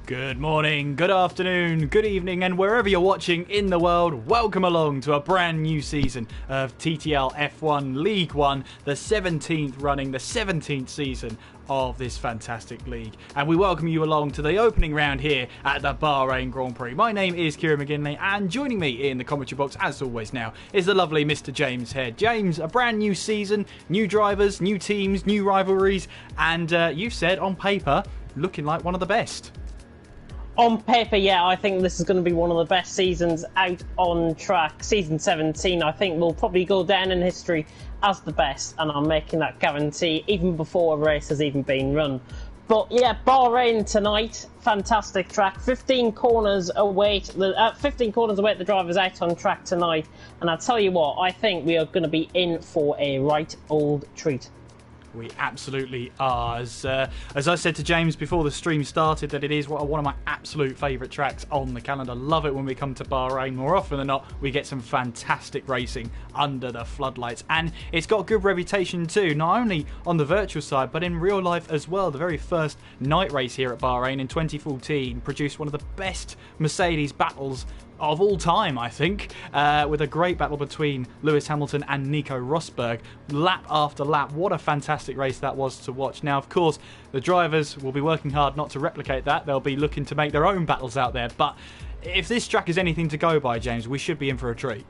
Good morning, good afternoon, good evening, and wherever you're watching in the world, welcome along to a brand new season of TTL F1 League 1, the 17th running, the 17th season of this fantastic league. And we welcome you along to the opening round here at the Bahrain Grand Prix. My name is Kieran McGinley, and joining me in the commentary box, as always now, is the lovely Mr. James Head. James, a brand new season, new drivers, new teams, new rivalries, and you've said on paper, looking like one of the best. On paper, yeah, I think this is going to be one of the best seasons out on track. Season 17, I think, will probably go down in history as the best, and I'm making that guarantee even before a race has even been run. But yeah, Bahrain tonight, fantastic track. 15 corners await the drivers out on track tonight, and I tell you what, I think we are going to be in for a right old treat. We absolutely are. As I said to James before the stream started, that it is one of my absolute favourite tracks on the calendar. Love it when we come to Bahrain. More often than not, we get some fantastic racing under the floodlights. And it's got a good reputation too, not only on the virtual side, but in real life as well. The very first night race here at Bahrain in 2014 produced one of the best Mercedes battles of all time, I think, with a great battle between Lewis Hamilton and Nico Rosberg, lap after lap. What a fantastic race that was to watch. Now, of course, the drivers will be working hard not to replicate that. They'll be looking to make their own battles out there. But if this track is anything to go by, James, we should be in for a treat.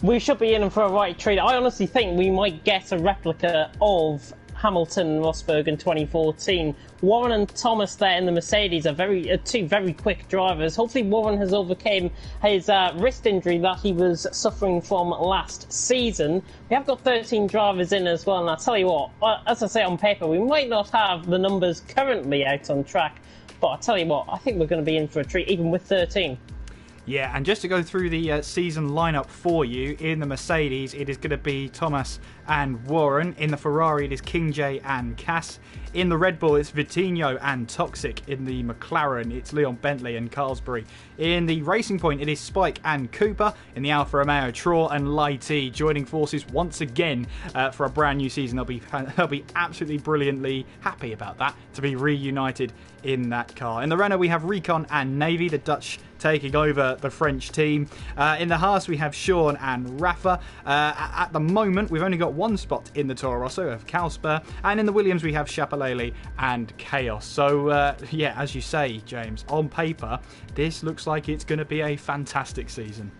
We should be in for a right treat. I honestly think we might get a replica of Hamilton and Rosberg in 2014. Warren and Thomas there in the Mercedes are two very quick drivers. Hopefully Warren has overcome his wrist injury that he was suffering from last season. We have got 13 drivers in as well, and I'll tell you what, as I say, on paper, we might not have the numbers currently out on track, but I'll tell you what, I think we're going to be in for a treat, even with 13. Yeah, and just to go through the season lineup for you, in the Mercedes, it is going to be Thomas and Warren. In the Ferrari, it is King J and Cass. In the Red Bull, it's Vitinho and Toxic. In the McLaren, it's Leon Bentley and Carlsbury. In the Racing Point, it is Spike and Cooper. In the Alfa Romeo, Troll and Lighty joining forces once again for a brand new season. They'll be absolutely brilliantly happy about that, to be reunited in that car. In the Renault, we have Recon and Navy, the Dutch taking over the French team. In the Haas, we have Sean and Rafa. At the moment, we've only got one spot in the Toro Rosso of Calsper. And in the Williams, we have Chapalele and Chaos. So, yeah, as you say, James, on paper, this looks like it's going to be a fantastic season.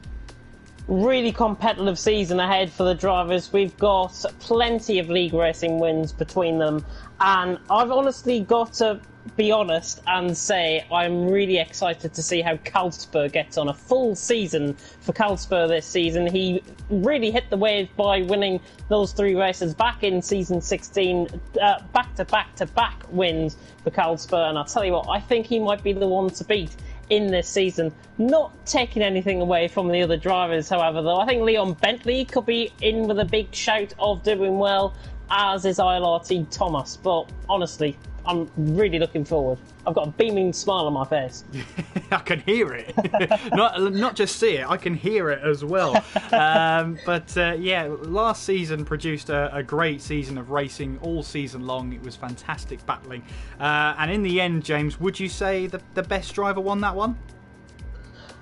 Really competitive season ahead for the drivers. We've got plenty of league racing wins between them. And I've honestly got to be honest and say I'm really excited to see how Calsper gets on. A full season for Calsper this season. He really hit the wave by winning those three races back in season 16, back-to-back wins for Calsper, and I'll tell you what, I think he might be the one to beat in this season. Not taking anything away from the other drivers, however, though. I think Leon Bentley could be in with a big shout of doing well, as is ILRT Thomas, but honestly, I'm really looking forward. I've got a beaming smile on my face. I can hear it. not just see it, I can hear it as well. Yeah, last season produced a great season of racing all season long. It was fantastic battling. And in the end, James, would you say the best driver won that one?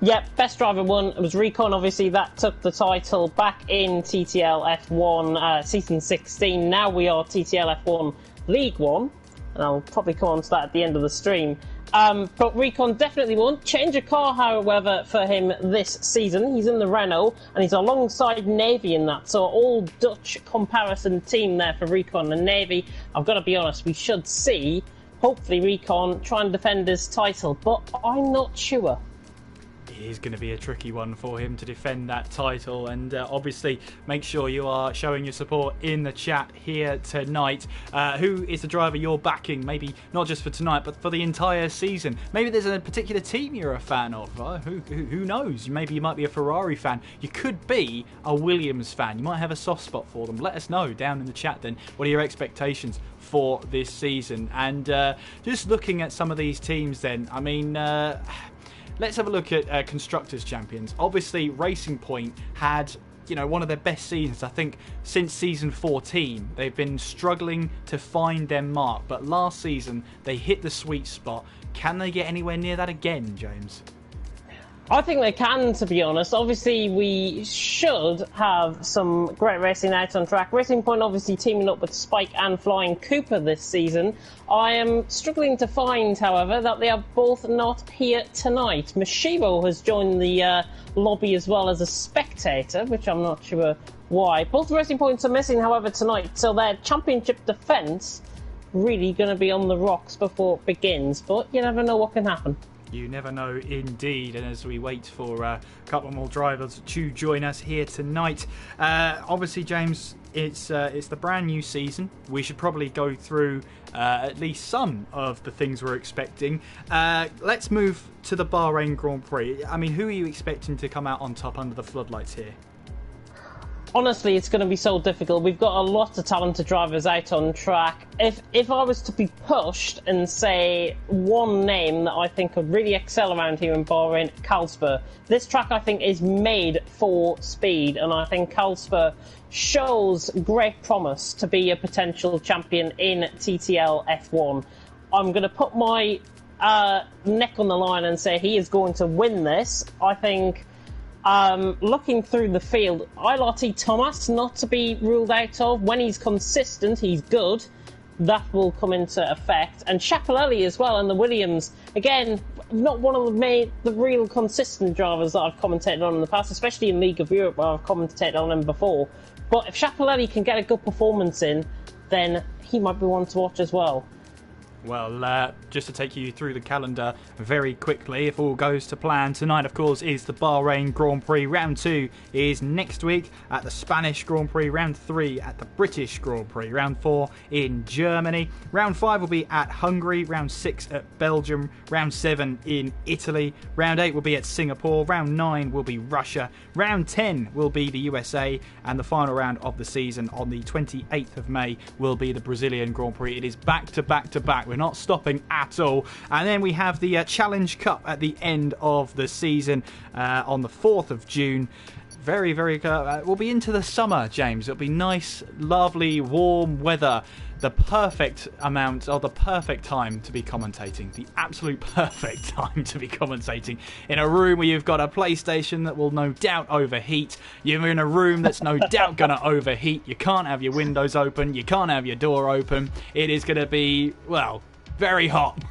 Yep, best driver won. It was Recon, obviously, that took the title back in TTL F1 season 16. Now we are TTL F1 League 1. And I'll probably come on to that at the end of the stream. But Recon definitely won. Change of car, however, for him this season. He's in the Renault, and he's alongside Navy in that. So all Dutch comparison team there for Recon and Navy. I've got to be honest, we should see, hopefully, Recon try and defend his title. But I'm not sure. It is going to be a tricky one for him to defend that title, and obviously make sure you are showing your support in the chat here tonight. Who is the driver you're backing, maybe not just for tonight but for the entire season? Maybe there's a particular team you're a fan of. Who knows? Maybe you might be a Ferrari fan, you could be a Williams fan, you might have a soft spot for them. Let us know down in the chat then, what are your expectations for this season? And just looking at some of these teams then, I mean, let's have a look at Constructors' Champions. Obviously, Racing Point had one of their best seasons. I think since season 14, they've been struggling to find their mark. But last season, they hit the sweet spot. Can they get anywhere near that again, James? I think they can, to be honest. Obviously, we should have some great racing out on track. Racing Point obviously teaming up with Spike and Flying Cooper this season. I am struggling to find, however, that they are both not here tonight. Mashiro has joined the lobby as well as a spectator, which I'm not sure why. Both Racing Points are missing, however, tonight, so their championship defence really going to be on the rocks before it begins. But you never know what can happen. You never know indeed, and as we wait for a couple more drivers to join us here tonight, obviously, James, it's the brand new season. We should probably go through at least some of the things we're expecting. Let's move to the Bahrain Grand Prix. I mean, who are you expecting to come out on top under the floodlights here? Honestly, it's going to be so difficult. We've got a lot of talented drivers out on track. If I was to be pushed and say one name that I think could really excel around here in Bahrain, Carlsberg. This track, I think, is made for speed, and I think Carlsberg shows great promise to be a potential champion in TTL F1. I'm going to put my neck on the line and say he is going to win this. I think... looking through the field, ILRT Thomas not to be ruled out of. When he's consistent, he's good. That will come into effect. And Schiaparelli as well, and the Williams. Again, not one of the real consistent drivers that I've commentated on in the past, especially in League of Europe where I've commentated on him before. But if Schiaparelli can get a good performance in, then he might be one to watch as well. Well, just to take you through the calendar very quickly, if all goes to plan, tonight, of course, is the Bahrain Grand Prix. Round 2 is next week at the Spanish Grand Prix. Round 3 at the British Grand Prix. Round 4 in Germany. Round 5 will be at Hungary. Round 6 at Belgium. Round 7 in Italy. Round 8 will be at Singapore. Round 9 will be Russia. Round 10 will be the USA. And the final round of the season on the 28th of May will be the Brazilian Grand Prix. It is back to back to back. We're not stopping at all. And then we have the Challenge Cup at the end of the season on the 4th of June. Very, very... we'll be into the summer, James. It'll be nice, lovely, warm weather. The perfect amount, or the perfect time to be commentating. The absolute perfect time to be commentating. In a room where you've got a PlayStation that will no doubt overheat. You're in a room that's no doubt going to overheat. You can't have your windows open. You can't have your door open. It is going to be, well... very hot.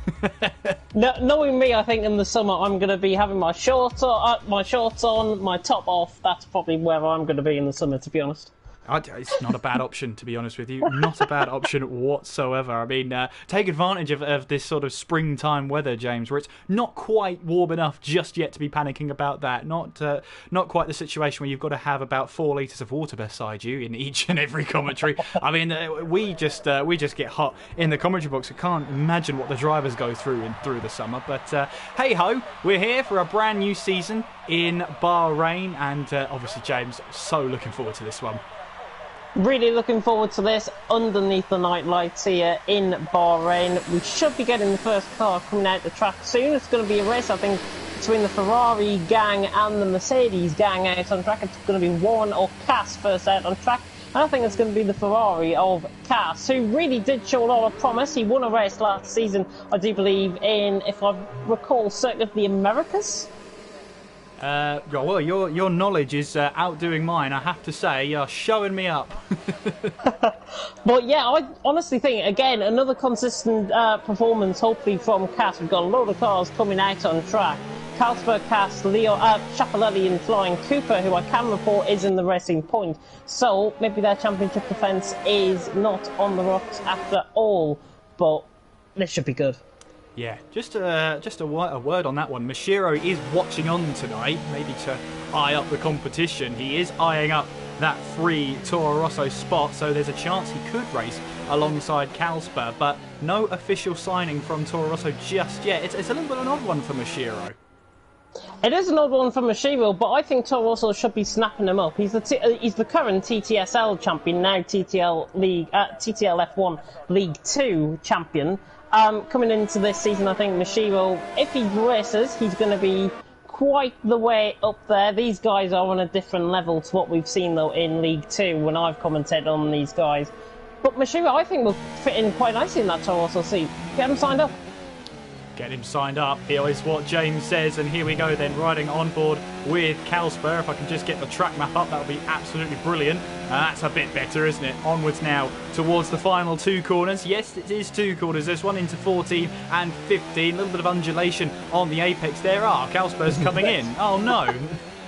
Knowing me, I think in the summer I'm going to be having my shorts on, my top off. That's probably where I'm going to be in the summer, to be honest. It's not a bad option, to be honest with you. Not a bad option whatsoever. I mean, take advantage of this sort of springtime weather, James, where it's not quite warm enough just yet to be panicking about that. Not quite the situation where you've got to have about 4 litres of water beside you in each and every commentary. I mean, we just get hot in the commentary box. I can't imagine what the drivers go through the summer. But hey-ho, we're here for a brand new season in Bahrain. And obviously, James, so looking forward to this one. Really looking forward to this underneath the night lights here in Bahrain. We should be getting the first car coming out the track soon. It's going to be a race, I think, between the Ferrari gang and the Mercedes gang out on track. It's going to be Warren or Cass first out on track. And I think it's going to be the Ferrari of Cass, who really did show a lot of promise. He won a race last season, I do believe, in, if I recall, Circuit of the Americas. Well, your knowledge is outdoing mine, I have to say. You're showing me up. But yeah, I honestly think, again, another consistent performance, hopefully, from Cass. We've got a load of cars coming out on track. Carlsberg, Cass, Schiaparelli and Flying Cooper, who I can report is in the Racing Point. So maybe their championship defence is not on the rocks after all. But this should be good. Yeah, just a word on that one. Mashiro is watching on tonight, maybe to eye up the competition. He is eyeing up that free Toro Rosso spot, so there's a chance he could race alongside Carlsberg, but no official signing from Toro Rosso just yet. It's a little bit of an odd one for Mashiro. It is an odd one for Mashiro, but I think Toro Rosso should be snapping him up. He's the current TTSL champion, now TTL F1 League 2 champion. Coming into this season, I think Mashiro, if he races, he's going to be quite the way up there. These guys are on a different level to what we've seen, though, in League 2 when I've commented on these guys. But Mashuga, I think, will fit in quite nicely in that Toros seat. Get him signed up. Get him signed up. Here is what James says, and here we go then, riding on board with Calspur. If I can just get the track map up, that would be absolutely brilliant. That's a bit better, isn't it? Onwards now towards the final 2 corners. Yes, it is 2 corners. There's one into 14 and 15. A little bit of undulation on the apex there. Calspur's coming in. Oh no.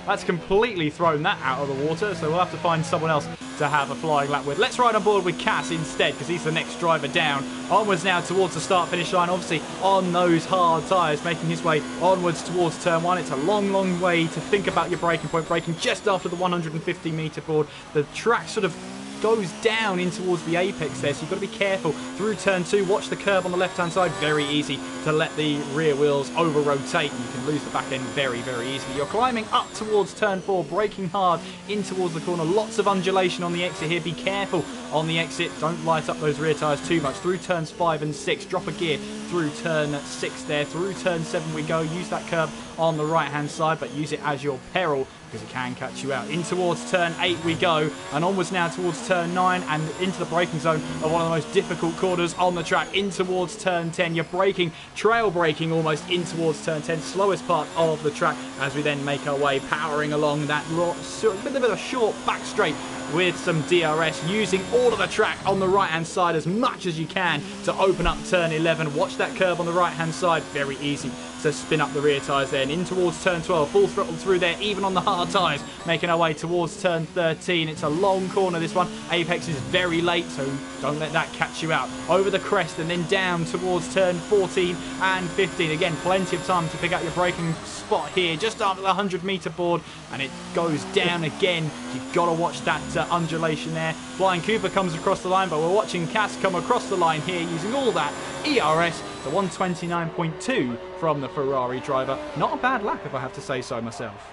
That's completely thrown that out of the water, so we'll have to find someone else to have a flying lap with. Let's ride on board with Cass instead, because he's the next driver down. Onwards now towards the start-finish line, obviously on those hard tyres, making his way onwards towards turn 1. It's a long, long way to think about your braking point, braking just after the 150-metre board. The track sort of goes down in towards the apex there, so you've got to be careful through turn 2. Watch the curb on the left hand side. Very easy to let the rear wheels over rotate, and you can lose the back end very, very easily. You're climbing up towards turn 4, braking hard in towards the corner. Lots of undulation on the exit here. Be careful on the exit. Don't light up those rear tyres too much. Through turns 5 and 6, drop a gear through turn 6 there. Through turn 7 we go. Use that curb on the right hand side, but use it as your peril, because it can catch you out. In towards turn 8 we go, and onwards now towards turn 9 and into the braking zone of one of the most difficult corners on the track. In towards turn 10, you're braking, trail braking almost in towards turn 10, slowest part of the track, as we then make our way powering along that bit of a short back straight with some DRS, using all of the track on the right hand side as much as you can to open up turn 11. Watch that curve on the right hand side, very easy to spin up the rear tyres there. And in towards turn 12, full throttle through there, even on the hard tyres, making our way towards turn 13. It's a long corner, this one. Apex is very late, so don't let that catch you out. Over the crest and then down towards turn 14 and 15. Again, plenty of time to pick out your braking spot here, just after the 100-metre board, and it goes down again. You've got to watch that undulation there. Flying Cooper comes across the line, but we're watching Cass come across the line here using all that ERS. The 129.2 from the Ferrari driver. Not a bad lap, if I have to say so myself.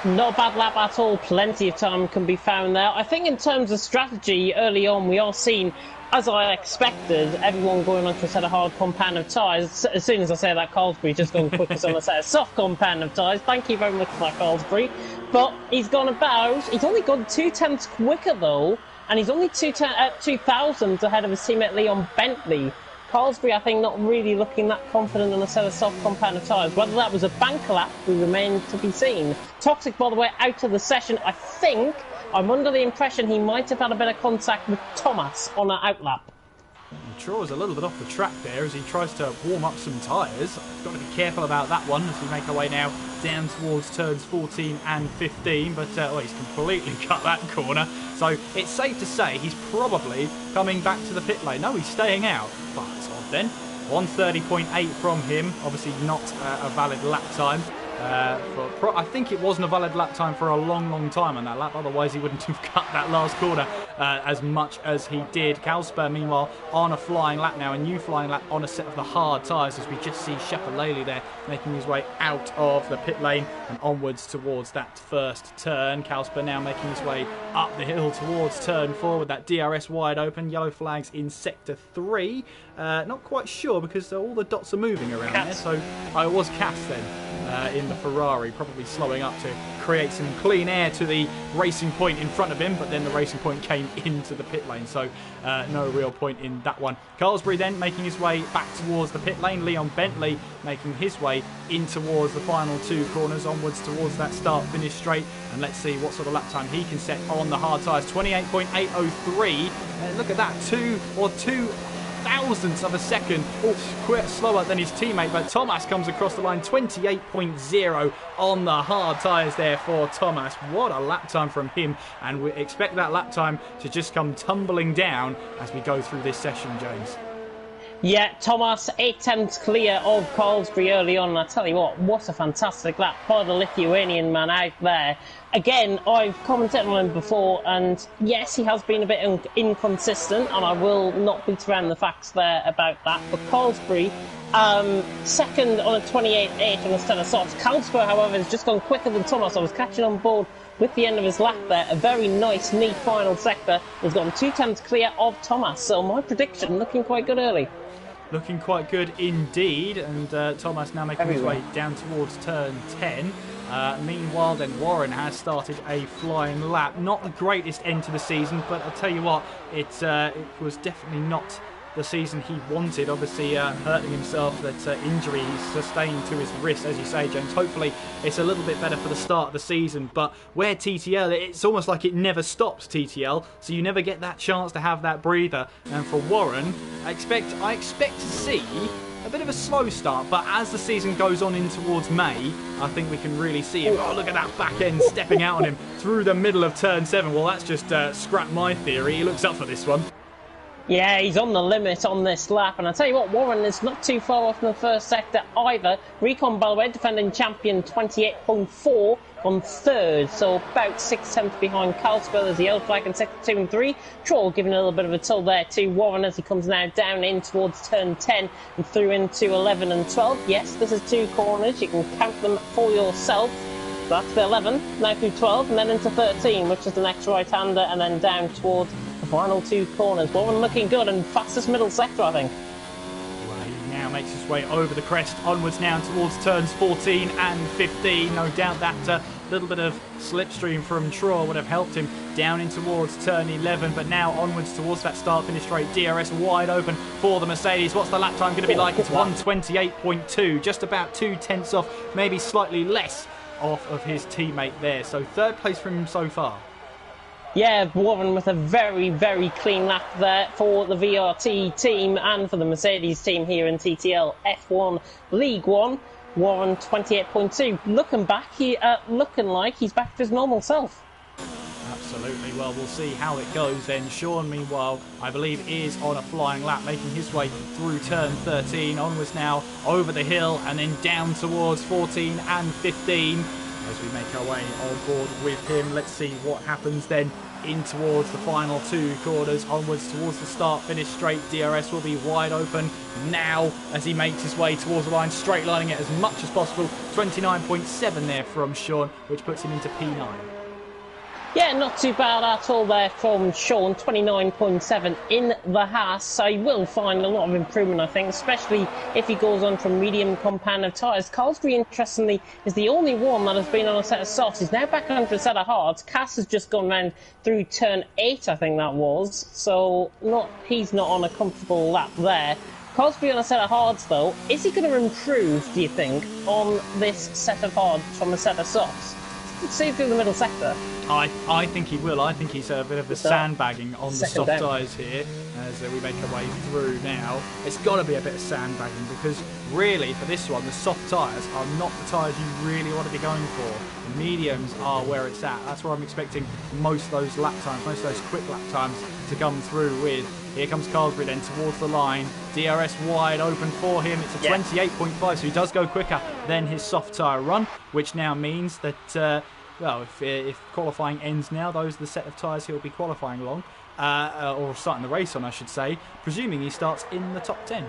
Not a bad lap at all. Plenty of time can be found there. I think in terms of strategy, early on we are seeing, as I expected, everyone going onto a set of hard compound of tyres. As soon as I say that, Carlsbury's just going quicker on a set of soft compound of tyres. Thank you very much for that, Carlsbury. But he's gone about, he's only gone 2/10 quicker though, and he's only 2 thousandths ahead of his teammate Leon Bentley. Carlsbury, I think, not really looking that confident on a set of soft compound of tyres. Whether that was a bank lap will remain to be seen. Toxic, by the way, out of the session. I think I'm under the impression he might have had a bit of contact with Thomas on an outlap. Draws a little bit off the track there as he tries to warm up some tyres. Got to be careful about that one as we make our way now down towards turns 14 and 15, but he's completely cut that corner, so it's safe to say he's probably coming back to the pit lane. No, he's staying out, but it's odd then. 130.8 from him, obviously not a valid lap time. I think it wasn't a valid lap time for a long, long time on that lap, otherwise he wouldn't have cut that last corner as much as he did. Calspur, meanwhile, on a flying lap now, a new flying lap on a set of the hard tyres, as we just see Shepalele there making his way out of the pit lane and onwards towards that first turn. Calspur now making his way up the hill towards turn 4 with that DRS wide open. Yellow flags in sector 3. Not quite sure because all the dots are moving around there, so it was Cass then. In the Ferrari, probably slowing up to create some clean air to the racing point in front of him, but then the racing point came into the pit lane, so no real point in that one. Carlsbury then making his way back towards the pit lane. Leon Bentley making his way in towards the final 2 corners, onwards towards that start-finish straight, and let's see what sort of lap time he can set on the hard tyres. 28.803. Look at that, 2 thousandths of a second quite slower than his teammate, but Thomas comes across the line. 28.0 on the hard tyres there for Thomas. What a lap time from him, and we expect that lap time to just come tumbling down as we go through this session, James. Yeah, Thomas 8/10 clear of Carlsbury early on, and I tell you what a fantastic lap by the Lithuanian man out there. Again, I've commented on him before, and yes, he has been a bit inconsistent, and I will not beat around the facts there about that. But Carlsbury, second on a 28.8 on a set of softs. Calspur, however, has just gone quicker than Thomas. I was catching on board with the end of his lap there. A very nice, neat final sector. He's gone 2/10 clear of Thomas, so my prediction looking quite good early. looking quite good indeed. And Thomas now making his way down towards turn 10. Meanwhile, then Warren has started a flying lap. Not the greatest end to the season, but I'll tell you what, it was definitely not the season he wanted. Obviously, hurting himself, that injury he sustained to his wrist, as you say, James. Hopefully, it's a little bit better for the start of the season. But where TTL, it's almost like it never stops, TTL. So you never get that chance to have that breather. And for Warren, I expect to see a bit of a slow start, but as the season goes on in towards May, I think we can really see him. Oh, look at that back end stepping out on him through the middle of turn 7. Well, that's just scrapped my theory. He looks up for this one. Yeah, he's on the limit on this lap, and I tell you what, Warren is not too far off from the first sector either. Recon, by the way, defending champion, 28.4 on third, so about 6 tenths behind Carlsberg as the yellow flag in sector 2 and 3. Troll giving a little bit of a toll there to Warren as he comes now down in towards turn 10 and through into 11 and 12. Yes, this is 2 corners, you can count them for yourself. That's the 11, now through 12, and then into 13, which is the next right-hander, and then down towards the final 2 corners. Warren looking good and fastest middle sector, I think. Well, he now makes his way over the crest, onwards now towards turns 14 and 15. No doubt that little bit of slipstream from Troll would have helped him down in towards turn 11, but now onwards towards that start-finish straight. DRS wide open for the Mercedes. What's the lap time going to be like? It's 1:28.2, just about 2 tenths off, maybe slightly less off of his teammate there. So third place for him so far. Yeah, Warren with a very, very clean lap there for the VRT team and for the Mercedes team here in TTL F1 League 1. Warren 28.2. Looking back, looking like he's back to his normal self. Absolutely. Well, we'll see how it goes then. Sean, meanwhile, I believe is on a flying lap, making his way through turn 13, onwards now over the hill and then down towards 14 and 15. As we make our way on board with him, let's see what happens then in towards the final 2 corners, onwards towards the start-finish straight. DRS will be wide open now as he makes his way towards the line, straight lining it as much as possible. 29.7 there from Sean, which puts him into P9. Yeah, not too bad at all there from Sean, 29.7 in the Haas, so he will find a lot of improvement, I think, especially if he goes on from medium compound of tyres. Carlsbury, interestingly, is the only one that has been on a set of softs. He's now back onto a set of hards. Cass has just gone round through turn 8, I think that was, so he's not on a comfortable lap there. Carlsbury on a set of hards, though. Is he going to improve, do you think, on this set of hards from a set of softs? See through the middle sector. I think he will. I think he's a bit of a sandbagging on the soft tyres here as we make our way through now. It's got to be a bit of sandbagging because really for this one the soft tyres are not the tyres you really want to be going for. The mediums are where it's at. That's where I'm expecting most of those lap times, most of those quick lap times to come through with. Here comes Carlsbury then towards the line. DRS wide open for him. It's a 28.5, so he does go quicker than his soft tyre run, which now means that, well, if qualifying ends now, those are the set of tyres he'll be qualifying along, or starting the race on, I should say, presuming he starts in the top 10.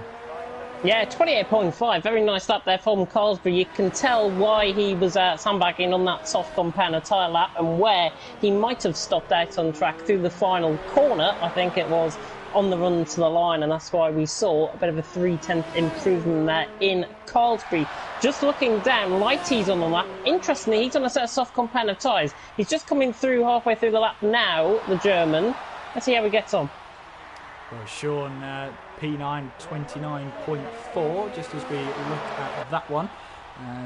Yeah, 28.5. Very nice lap there from Carlsbury. You can tell why he was sandbagging on that soft compound tyre lap and where he might have stopped out on track through the final corner, I think it was, on the run to the line, and that's why we saw a bit of a 3/10 improvement there in Carlsbury. Just looking down, Lighty's on the lap. Interestingly, he's on a set of soft compound of tyres. He's just coming through halfway through the lap now, the German. Let's see how he gets on. Well, Sean, P9 29.4, just as we look at that one.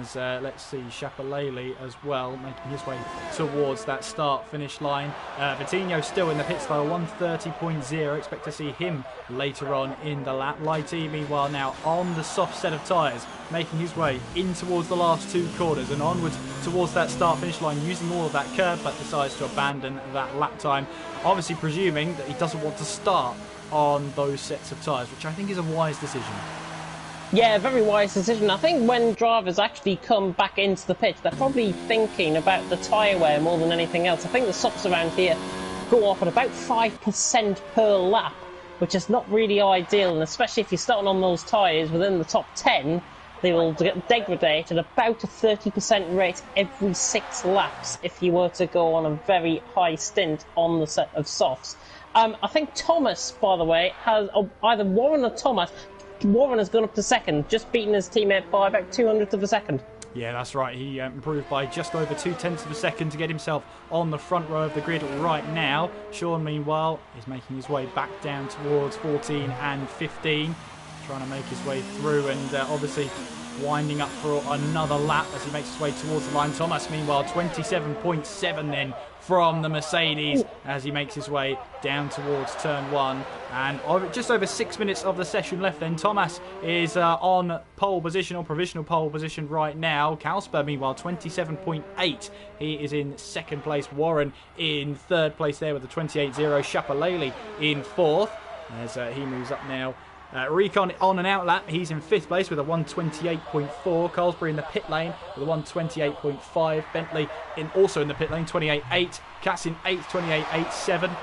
As let's see, Shapalele as well, making his way towards that start-finish line. Vitinho still in the pit style, 130.0. Expect to see him later on in the lap. Lighty, meanwhile, now on the soft set of tyres, making his way in towards the last 2 corners and onwards towards that start-finish line, using all of that curve, but decides to abandon that lap time. Obviously presuming that he doesn't want to start on those sets of tyres, which I think is a wise decision. Yeah, very wise decision. I think when drivers actually come back into the pit, they're probably thinking about the tyre wear more than anything else. I think the softs around here go off at about 5% per lap, which is not really ideal, and especially if you're starting on those tyres within the top 10, they will degrade at about a 30% rate every 6 laps if you were to go on a very high stint on the set of softs. I think Thomas, by the way, has either Warren or Thomas Warren has gone up to second, just beating his teammate by about 200th of a second. Yeah, that's right. He improved by just over 0.2 of a second to get himself on the front row of the grid right now. Sean, meanwhile, is making his way back down towards 14 and 15, trying to make his way through and obviously winding up for another lap as he makes his way towards the line. Thomas, meanwhile, 27.7 then from the Mercedes as he makes his way down towards turn 1. And just over 6 minutes of the session left then. Thomas is on pole position, or provisional pole position right now. Kalsper, meanwhile, 27.8. He is in second place. Warren in third place there with a 28.0. Shapalele in fourth as he moves up now. Recon on an out lap, he's in fifth place with a 128.4. Carlsbury in the pit lane with a 128.5. Bentley also in the pit lane, 28.8. Cass in 8th, 28.87.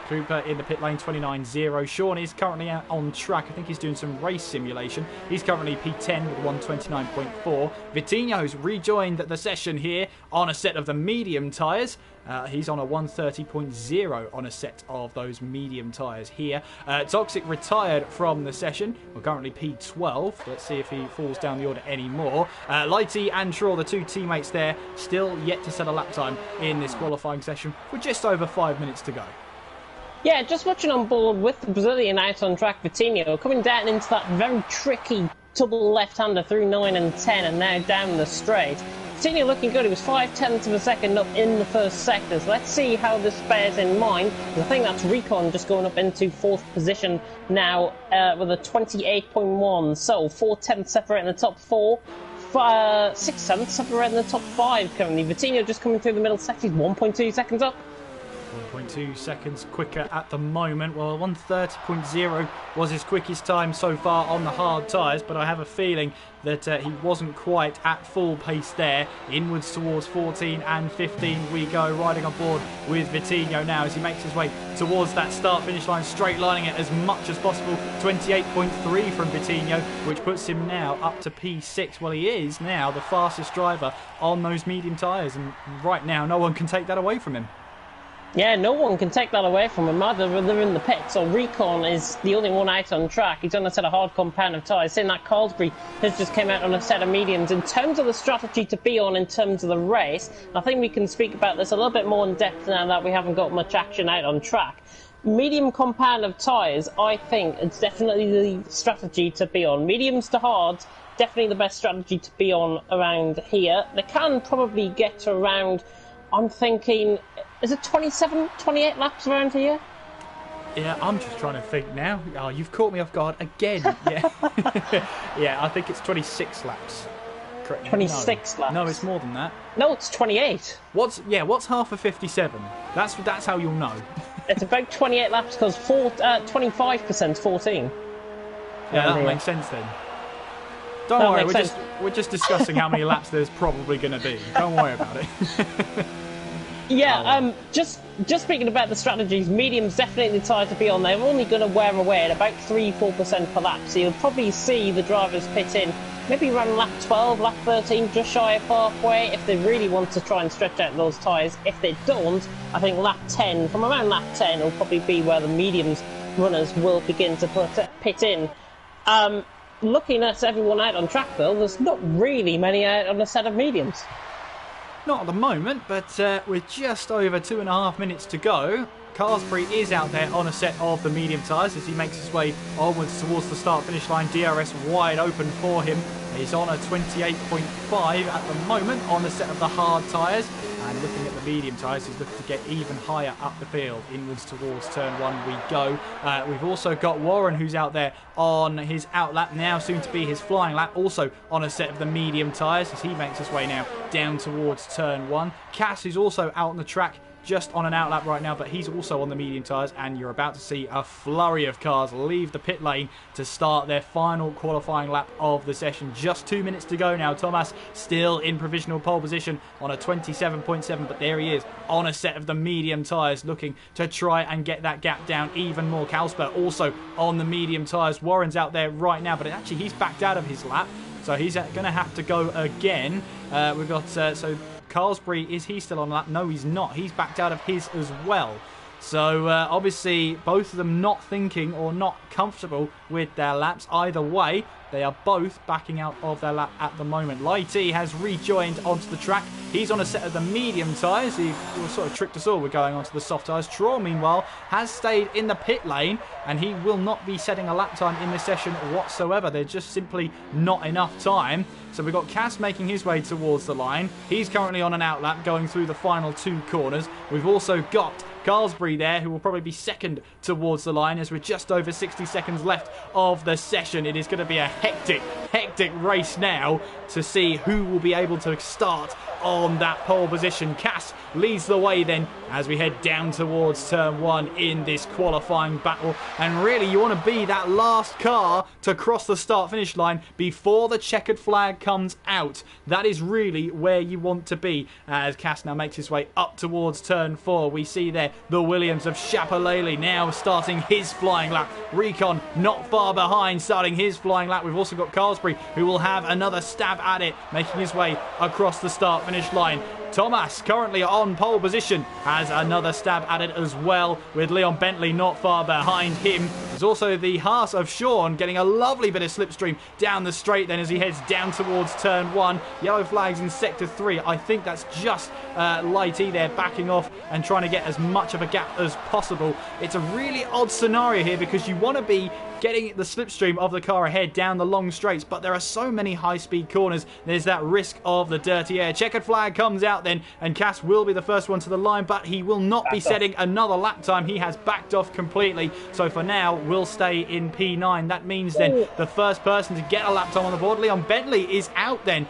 Cooper in the pit lane, 29.0. Sean is currently out on track. I think he's doing some race simulation. He's currently P10 with 129.4. Vitinho's rejoined the session here on a set of the medium tyres. He's on a 130.0 on a set of those medium tyres here. Toxic retired from the session. We're currently P12. Let's see if he falls down the order anymore. Lighty and Shaw, the two teammates there, still yet to set a lap time in this qualifying session with just over 5 minutes to go. Yeah, just watching on board with the Brazilian out on track, Vitinho, coming down into that very tricky double left-hander through 9 and 10 and now down the straight. Vitinho looking good. He was 0.5 of a second up in the first sectors. Let's see how this bears in mind. I think that's Recon just going up into fourth position now with a 28.1. So 4/10 separating the top 4. 6/7 separating the top 5 currently. Vitinho just coming through the middle sector. 1.2 seconds up. 1.2 seconds quicker at the moment. Well, 130.0 was his quickest time so far on the hard tyres, but I have a feeling that he wasn't quite at full pace there. Inwards towards 14 and 15 we go, riding on board with Vitinho now as he makes his way towards that start-finish line, straight lining it as much as possible. 28.3 from Vitinho, which puts him now up to P6. Well, he is now the fastest driver on those medium tyres, and right now no one can take that away from him. Yeah, no one can take that away from him. Either they're in the pit, so Recon is the only one out on track. He's on a set of hard compound of tyres. Seeing that Carlsbury has just came out on a set of mediums. In terms of the strategy to be on in terms of the race, I think we can speak about this a little bit more in depth now that we haven't got much action out on track. Medium compound of tyres, I think it's definitely the strategy to be on. Mediums to hards, definitely the best strategy to be on around here. They can probably get to around, I'm thinking, is it 27, 28 laps around here? Yeah, I'm just trying to think now. Oh, you've caught me off guard again. Yeah, yeah, I think it's 26 laps. Correct. 26 laps? No, it's more than that. No, it's 28. What's half of 57? That's how you'll know. It's about 28 laps because 25% is 14. Yeah, that makes sense then. Don't worry, we're just discussing how many laps there's probably going to be. Don't worry about it. Yeah, just speaking about the strategies, medium's definitely the tyre to be on. They're only going to wear away at about 3-4% per lap, so you'll probably see the drivers pit in maybe around lap 12, lap 13, just shy of halfway, if they really want to try and stretch out those tyres. If they don't, I think lap 10, from around lap 10, will probably be where the mediums runners will begin to pit in. Looking at everyone out on track, though, there's not really many out on a set of mediums. Not at the moment, but with just over 2.5 minutes to go, Carlsbury is out there on a set of the medium tyres as he makes his way onwards towards the start-finish line. DRS wide open for him. He's on a 28.5 at the moment on the set of the hard tyres. And looking at the medium tyres, he's looking to get even higher up the field. Inwards towards turn 1 we go. We've also got Warren, who's out there on his out lap now, soon to be his flying lap, also on a set of the medium tyres as he makes his way now down towards turn 1. Cass, who's also out on the track, just on an out lap right now, but he's also on the medium tyres, and you're about to see a flurry of cars leave the pit lane to start their final qualifying lap of the session. Just 2 minutes to go now. Thomas still in provisional pole position on a 27.7, but there he is on a set of the medium tyres, looking to try and get that gap down even more. Kalsper also on the medium tyres. Warren's out there right now, but actually he's backed out of his lap, so he's going to have to go again. We've got so Carlsbury, is he still on lap? No, he's not. He's backed out of his as well. So obviously both of them not thinking or not comfortable with their laps. Either way, they are both backing out of their lap at the moment. Lighty has rejoined onto the track. He's on a set of the medium tyres. He sort of tricked us all with going onto the soft tyres. Troll, meanwhile, has stayed in the pit lane, and he will not be setting a lap time in this session whatsoever. There's just simply not enough time. So we've got Cass making his way towards the line. He's currently on an outlap going through the final 2 corners. We've also got Carlsbury there, who will probably be second towards the line as we're just over 60 seconds left of the session. It is going to be a hectic race now to see who will be able to start on that pole position. Cass leads the way then as we head down towards turn 1 in this qualifying battle. And really, you want to be that last car to cross the start-finish line before the checkered flag comes out. That is really where you want to be. As Cass now makes his way up towards turn 4, we see there the Williams of Shapalele now starting his flying lap. Recon not far behind starting his flying lap. We've also got Carlsbury, who will have another stab at it, making his way across the start-finish line. Thomas, currently on pole position, has another stab at it as well, with Leon Bentley not far behind him. There's also the Haas of Sean getting a lovely bit of slipstream down the straight then as he heads down towards turn 1. Yellow flags in sector 3. I think that's just Lighty there backing off and trying to get as much of a gap as possible. It's a really odd scenario here because you want to be getting the slipstream of the car ahead down the long straights, but there are so many high-speed corners. There's that risk of the dirty air. Checkered flag comes out then, and Cass will be the first one to the line, but he will not be setting another lap time. He has backed off completely, so for now will stay in P9. That means then the first person to get a lap time on the board, Leon Bentley, is out then.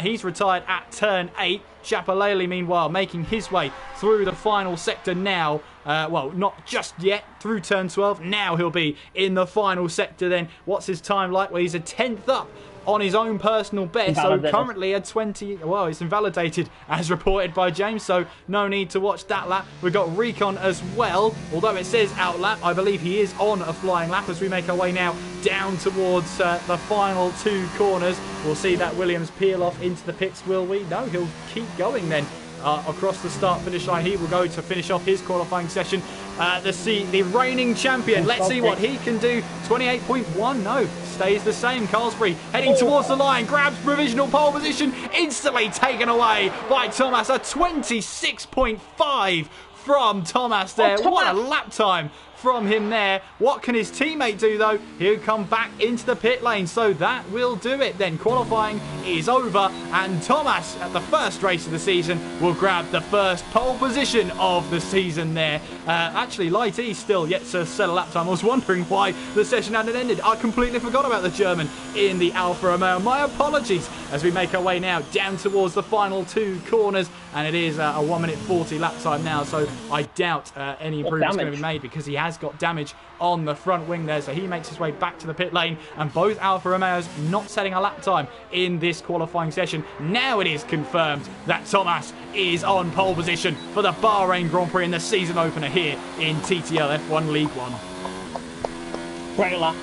He's retired at turn 8. Shapalele, meanwhile, making his way through the final sector now. Well, not just yet, through turn 12. Now he'll be in the final sector then. What's his time like? Well, he's a 10th up on his own personal best. So currently a 20... Well, it's invalidated as reported by James, so no need to watch that lap. We've got Recon as well. Although it says out lap, I believe he is on a flying lap as we make our way now down towards the final 2 corners. We'll see that Williams peel off into the pits, will we? No, he'll keep going then. Across the start-finish line, he will go to finish off his qualifying session. The reigning champion, let's see what he can do. 28.1, no, stays the same. Carlsbury heading towards the line, grabs provisional pole position, instantly taken away by Thomas. A 26.5 from Thomas there. What a lap time from him there. What can his teammate do though? He'll come back into the pit lane, so that will do it then. Qualifying is over, and Thomas at the first race of the season will grab the first pole position of the season there. Actually, Lighty still yet to set a lap time. I was wondering why the session hadn't ended. I completely forgot about the German in the Alfa Romeo. My apologies as we make our way now down towards the final 2 corners, and it is a 1 minute 40 lap time now, so I doubt any improvements going to be made because he has got damage on the front wing there, so he makes his way back to the pit lane, and both Alfa Romeos not setting a lap time in this qualifying session. Now it is confirmed that Thomas is on pole position for the Bahrain Grand Prix in the season opener here in TTL F1 League 1. Great lap.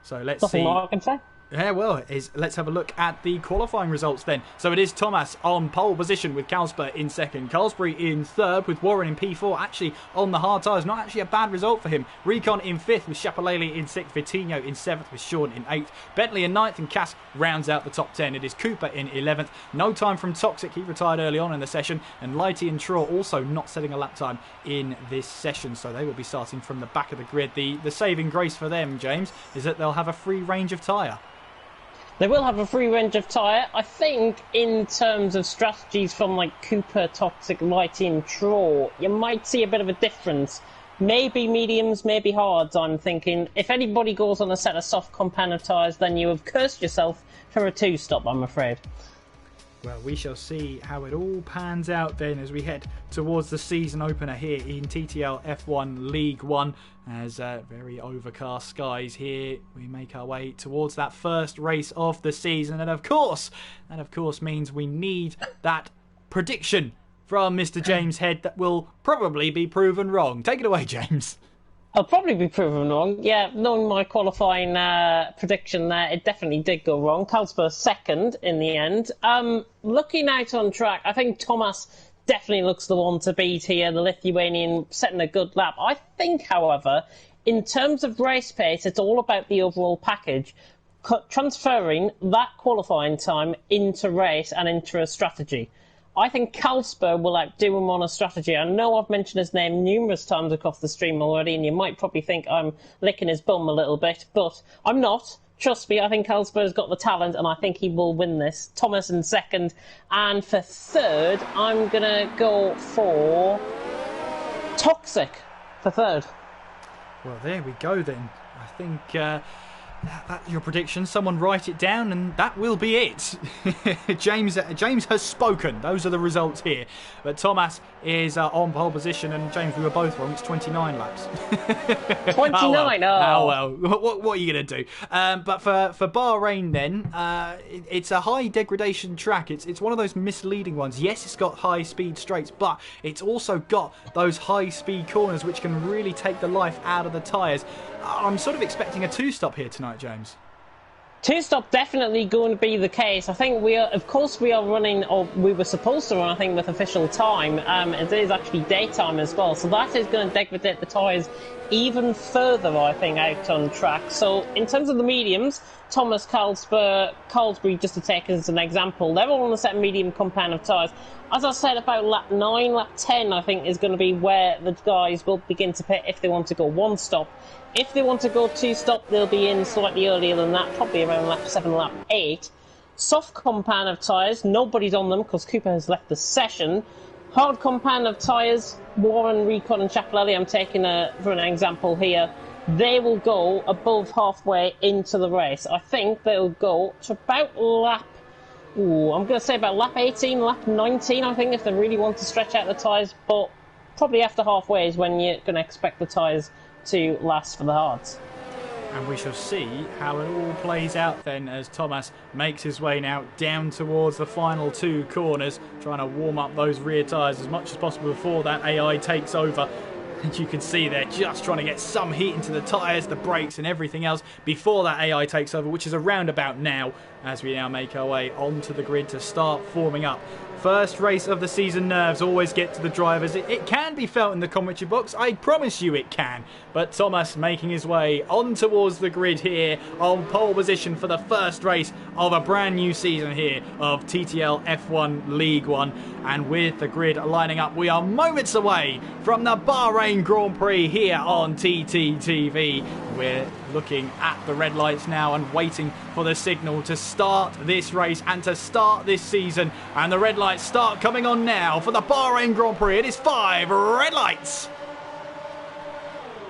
So let's Nothing see. more I can say. Yeah, well, let's have a look at the qualifying results then. So it is Thomas on pole position with Carlsbury in second. Carlsbury in third with Warren in P4. Actually, on the hard tyres, not actually a bad result for him. Recon in fifth with Shapalele in sixth. Vitinho in seventh with Sean in eighth. Bentley in ninth, and Cass rounds out the top 10. It is Cooper in 11th. No time from Toxic. He retired early on in the session. And Lighty and Traw also not setting a lap time in this session. So they will be starting from the back of the grid. The saving grace for them, James, is that they'll have a free range of tyre. They will have a free range of tyre. I think in terms of strategies from like Cooper, Toxic, Lighty and Traw, you might see a bit of a difference. Maybe mediums, maybe hards, I'm thinking. If anybody goes on a set of soft competitive tyres, then you have cursed yourself for a 2-stop, I'm afraid. Well, we shall see how it all pans out then as we head towards the season opener here in TTL F1 League 1. As very overcast skies here, we make our way towards that first race of the season. And of course, that of course means we need that prediction from Mr. James Head that will probably be proven wrong. Take it away, James. I'll probably be proven wrong. Yeah, knowing my qualifying prediction there, it definitely did go wrong. Carlsberg second in the end. Looking out on track, I think Thomas definitely looks the one to beat here, the Lithuanian setting a good lap. I think, however, in terms of race pace, it's all about the overall package, transferring that qualifying time into race and into a strategy. I think Kalsper will outdo him on a strategy. I know I've mentioned his name numerous times across the stream already, and you might probably think I'm licking his bum a little bit, but I'm not. Trust me, I think Kalsper's got the talent, and I think he will win this. Thomas in second, and for third, I'm going to go for Toxic for third. Well, there we go then. I think that's your prediction. Someone write it down, and that will be it. James has spoken. Those are the results here. But Thomas is on pole position, and James, we were both wrong. It's 29 laps. 29. Oh well. What are you going to do? But for Bahrain, then it's a high degradation track. It's one of those misleading ones. Yes, it's got high speed straights, but it's also got those high speed corners which can really take the life out of the tyres. I'm sort of expecting a two-stop here tonight, James. Two-stop definitely going to be the case. I think we are running, or we were supposed to run, I think, with official time. It is actually daytime as well, so that is going to degrade the tyres even further, I think, out on track. So in terms of the mediums, Thomas, Carlsberg, just to take as an example, they're all on a set medium compound of tyres. As I said, about lap 9, lap 10, I think, is going to be where the guys will begin to pit if they want to go one stop. If they want to go two stop, they'll be in slightly earlier than that, probably around lap 7, lap 8. Soft compound of tyres, nobody's on them because Cooper has left the session. Hard compound of tyres, Warren, Recon and Chapelelli, I'm taking for an example here. They will go above halfway into the race. I think they'll go to about lap... I'm going to say about lap 18, lap 19, I think, if they really want to stretch out the tyres. But probably after halfway is when you're going to expect the tyres to last for the hards. And we shall see how it all plays out then as Thomas makes his way now down towards the final two corners, trying to warm up those rear tyres as much as possible before that AI takes over. And you can see they're just trying to get some heat into the tyres, the brakes and everything else before that AI takes over, which is around about now, as we now make our way onto the grid to start forming up. First race of the season, nerves always get to the drivers. It can be felt in the commentary box, I promise you it can. But Thomas making his way on towards the grid here on pole position for the first race of a brand new season here of TTL F1 League 1. And with the grid lining up, we are moments away from the Bahrain Grand Prix here on TTTV. We're looking at the red lights now and waiting for the signal to start this race and to start this season. And the red lights start coming on now for the Bahrain Grand Prix. It is 5 red lights.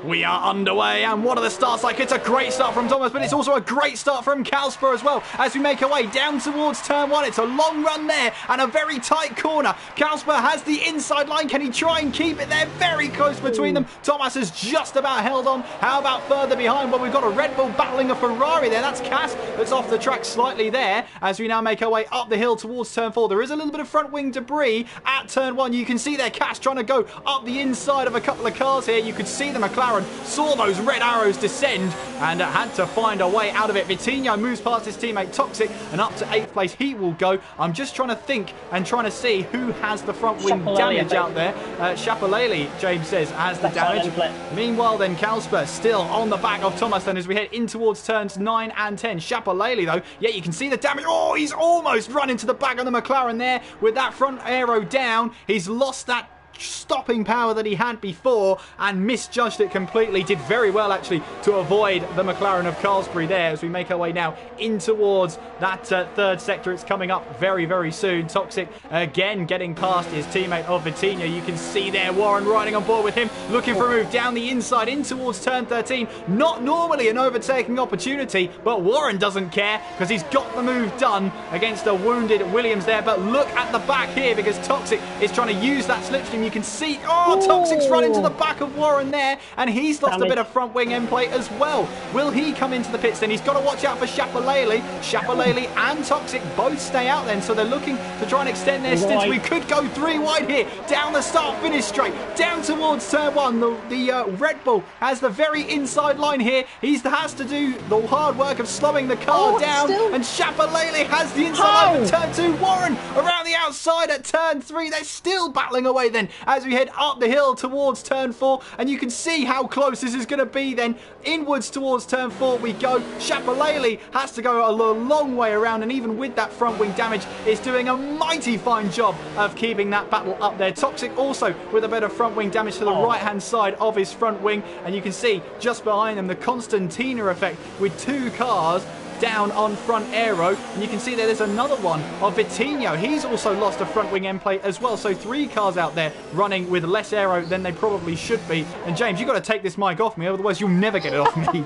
We are underway, and what are the starts like? It's a great start from Thomas, but it's also a great start from Kalsper as well. As we make our way down towards turn 1, it's a long run there and a very tight corner. Kalsper has the inside line. Can he try and keep it there? Very close between them. Thomas has just about held on. How about further behind? Well, we've got a Red Bull battling a Ferrari there. That's Cass that's off the track slightly there. As we now make our way up the hill towards turn 4, there is a little bit of front wing debris at turn 1. You can see there Cass trying to go up the inside of a couple of cars here. You could see the McLaren saw those red arrows descend and had to find a way out of it. Vitinho moves past his teammate Toxic and up to 8th place he will go. I'm just trying to think and trying to see who has the front wing damage out there. Chapelelli, James says, has the damage. Meanwhile then Kalsper still on the back of Thomas then as we head in towards turns 9 and 10. Chapelelli though, yeah, you can see the damage. Oh, he's almost run into the back of the McLaren there with that front aero down. He's lost that stopping power that he had before and misjudged it completely. Did very well actually to avoid the McLaren of Carlsbury there as we make our way now in towards that third sector. It's coming up very, very soon. Toxic again getting past his teammate of Vitinho. You can see there Warren riding on board with him, looking for a move down the inside in towards turn 13. Not normally an overtaking opportunity, but Warren doesn't care because he's got the move done against a wounded Williams there. But look at the back here because Toxic is trying to use that slipstream. You can see, Toxic's run into the back of Warren there, and he's lost a bit of front wing end plate as well. Will he come into the pits then? He's got to watch out for Chapelelli. Chapelelli and Toxic both stay out then, so they're looking to try and extend their stints. We could go 3 wide here, down the start finish straight, down towards turn 1. The Red Bull has the very inside line here. He has to do the hard work of slowing the car down, and Chapelelli has the inside line for turn 2. Warren around the the outside at turn 3. They're still battling away then as we head up the hill towards turn 4. And you can see how close this is going to be then. Inwards towards turn 4 we go. Shapalele has to go a long way around, and even with that front wing damage is doing a mighty fine job of keeping that battle up there. Toxic also with a bit of front wing damage to the right hand side of his front wing, and you can see just behind them the Constantina effect with 2 cars down on front aero, and you can see there's another one of Vitinho. He's also lost a front wing end plate as well, so 3 cars out there running with less aero than they probably should be. And James, you've got to take this mic off me, otherwise you'll never get it off me.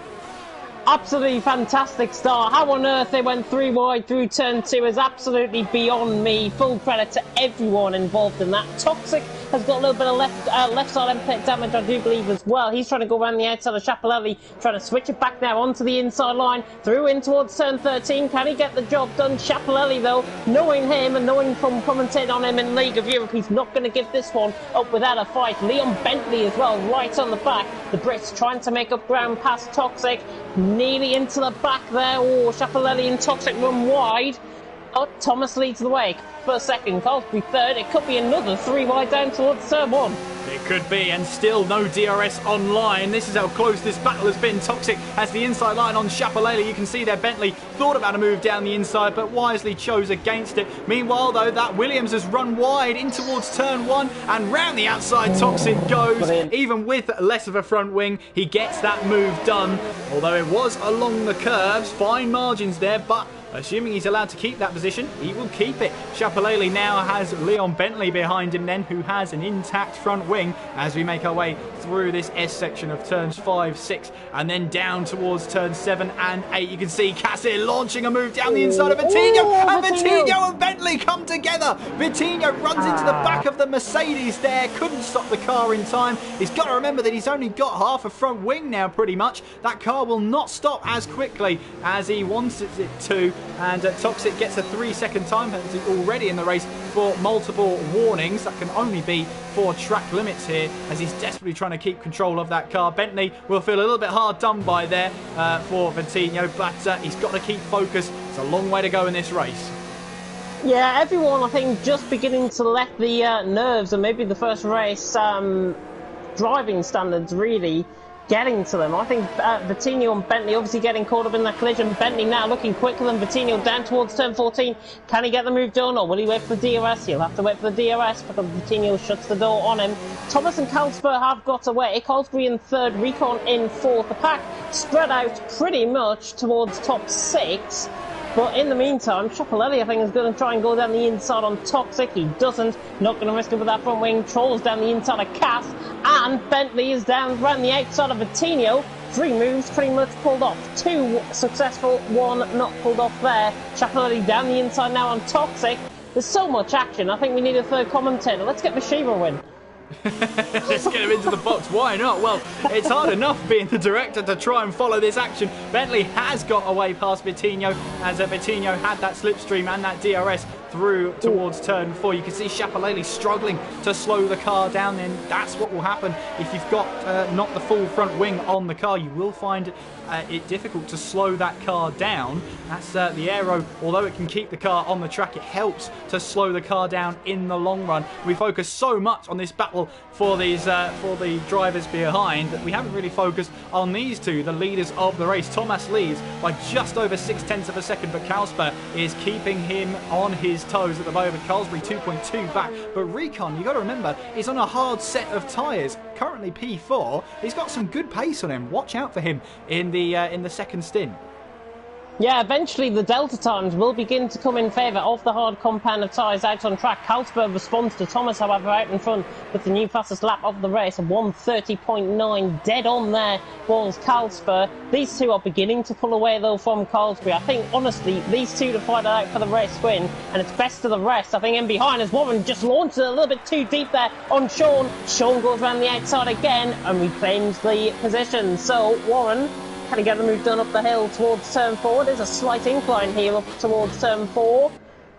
Absolutely fantastic start. How on earth they went 3 wide through turn 2 is absolutely beyond me. Full credit to everyone involved in that. Toxic has got a little bit of left side end plate damage, I do believe, as well. He's trying to go around the outside of Shapalele, trying to switch it back now onto the inside line, through in towards turn 13. Can he get the job done? Shapalele, though, knowing him and knowing from commentating on him in League of Europe, he's not going to give this one up without a fight. Leon Bentley as well, right on the back. The Brits trying to make up ground past Toxic, nearly into the back there. Oh, Shapalele and Toxic run wide. Oh, Thomas leads the way. First, second, Colsbury third. It could be another 3 wide down towards turn 1. It could be, and still no DRS online. This is how close this battle has been. Toxic has the inside line on Shapalele. You can see there Bentley thought about a move down the inside, but wisely chose against it. Meanwhile, though, that Williams has run wide in towards turn 1, and round the outside Toxic goes. Brilliant. Even with less of a front wing, he gets that move done. Although it was along the curves, fine margins there, but assuming he's allowed to keep that position, he will keep it. Shapalele now has Leon Bentley behind him then, who has an intact front wing as we make our way through this S section of turns 5, 6, and then down towards turns 7 and 8. You can see Cassie launching a move down the inside of Vitinho, and Vitinho and Bentley come together. Vitinho runs into the back of the Mercedes there, couldn't stop the car in time. He's got to remember that he's only got half a front wing now pretty much. That car will not stop as quickly as he wants it to. And Toxic gets a 3-second time penalty already in the race for multiple warnings. That can only be for track limits here, as he's desperately trying to keep control of that car. Bentley will feel a little bit hard done by there for Vitinho, but he's got to keep focused. It's a long way to go in this race. Yeah, everyone, I think, just beginning to let the nerves and maybe the first race driving standards really getting to them. I think Vitinho and Bentley obviously getting caught up in that collision. Bentley now looking quicker than Vitinho down towards turn 14. Can he get the move done, or will he wait for the DRS? He'll have to wait for the DRS because Vitinho shuts the door on him. Thomas and Kalsper have got away. Colsbury in third, Recon in fourth. The pack spread out pretty much towards top 6. But in the meantime, Shapalele, I think, is going to try and go down the inside on Toxic. He doesn't. Not going to risk it with that front wing. Trolls down the inside of Cass. And Bentley is down around the outside of Vitinho. 3 moves pretty much pulled off. 2 successful, 1 not pulled off there. Shapalele down the inside now on Toxic. There's so much action. I think we need a third commentator. Let's get Mashiva a win. Let's get him into the box. Why not? Well, it's hard enough being the director to try and follow this action. Bentley has got away past Vitinho, as Vitinho had that slipstream and that DRS through towards turn 4. You can see Shapalele struggling to slow the car down, and that's what will happen if you've got not the full front wing on the car. You will find it difficult to slow that car down. That's the aero, although it can keep the car on the track, it helps to slow the car down in the long run. We focus so much on this battle for these for the drivers behind that we haven't really focused on these two, the leaders of the race. Thomas leads by just over 0.6 of a second, but Kalsper is keeping him on his toes at the moment. Colsbury 2.2 back, but Recon, you got to remember, is on a hard set of tyres. Currently P4. He's got some good pace on him. Watch out for him in the second stint. Yeah, eventually the delta times will begin to come in favour of the hard compound of tyres out on track. Kalsberg responds to Thomas, however, out in front with the new fastest lap of the race, a 1:30.9. Dead on there was Kalsberg. These two are beginning to pull away, though, from Colsbury. I think, honestly, these two to fight it out for the race win, and it's best of the rest. I think in behind as Warren just launched it a little bit too deep there on Sean. Sean goes around the outside again and reclaims the position. So, Warren, can he get the move done up the hill towards turn 4? There's a slight incline here up towards turn 4.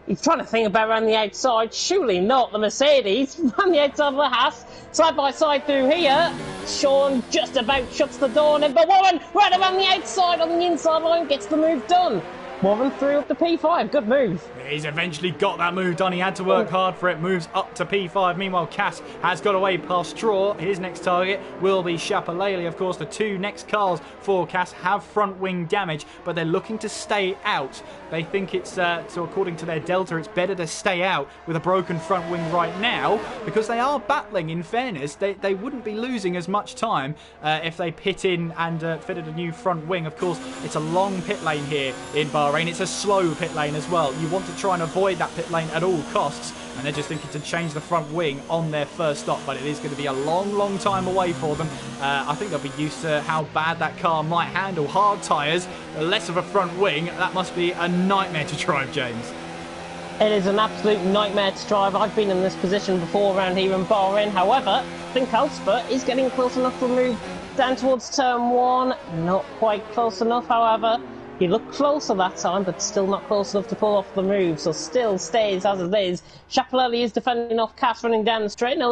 He's trying to think about around the outside. Surely not the Mercedes. Around the outside of the Haas. Side by side through here. Sean just about shuts the door on him. But Warren right around the outside on the inside line gets the move done. Warren through up to P5. Good move. He's eventually got that move done. He had to work hard for it. Moves up to P5. Meanwhile, Cass has got away past Straw. His next target will be Shapalele. Of course, the two next cars for Cass have front wing damage, but they're looking to stay out. They think it's, so according to their Delta, it's better to stay out with a broken front wing right now, because they are battling, in fairness. They wouldn't be losing as much time if they pit in and fitted a new front wing. Of course, it's a long pit lane here in Bahrain. It's a slow pit lane as well. You want to try and avoid that pit lane at all costs, and they're just thinking to change the front wing on their first stop, but it is going to be a long time away for them. I think they'll be used to how bad that car might handle hard tyres, less of a front wing. That must be a nightmare to drive, James. It is an absolute nightmare to drive. I've been in this position before around here in Bahrain. However, I think Alsper is getting close enough to move down towards turn 1. Not quite close enough, however. He looked closer that time, but still not close enough to pull off the move, so still stays as it is. Shapalele is defending off Cass running down the straight, and a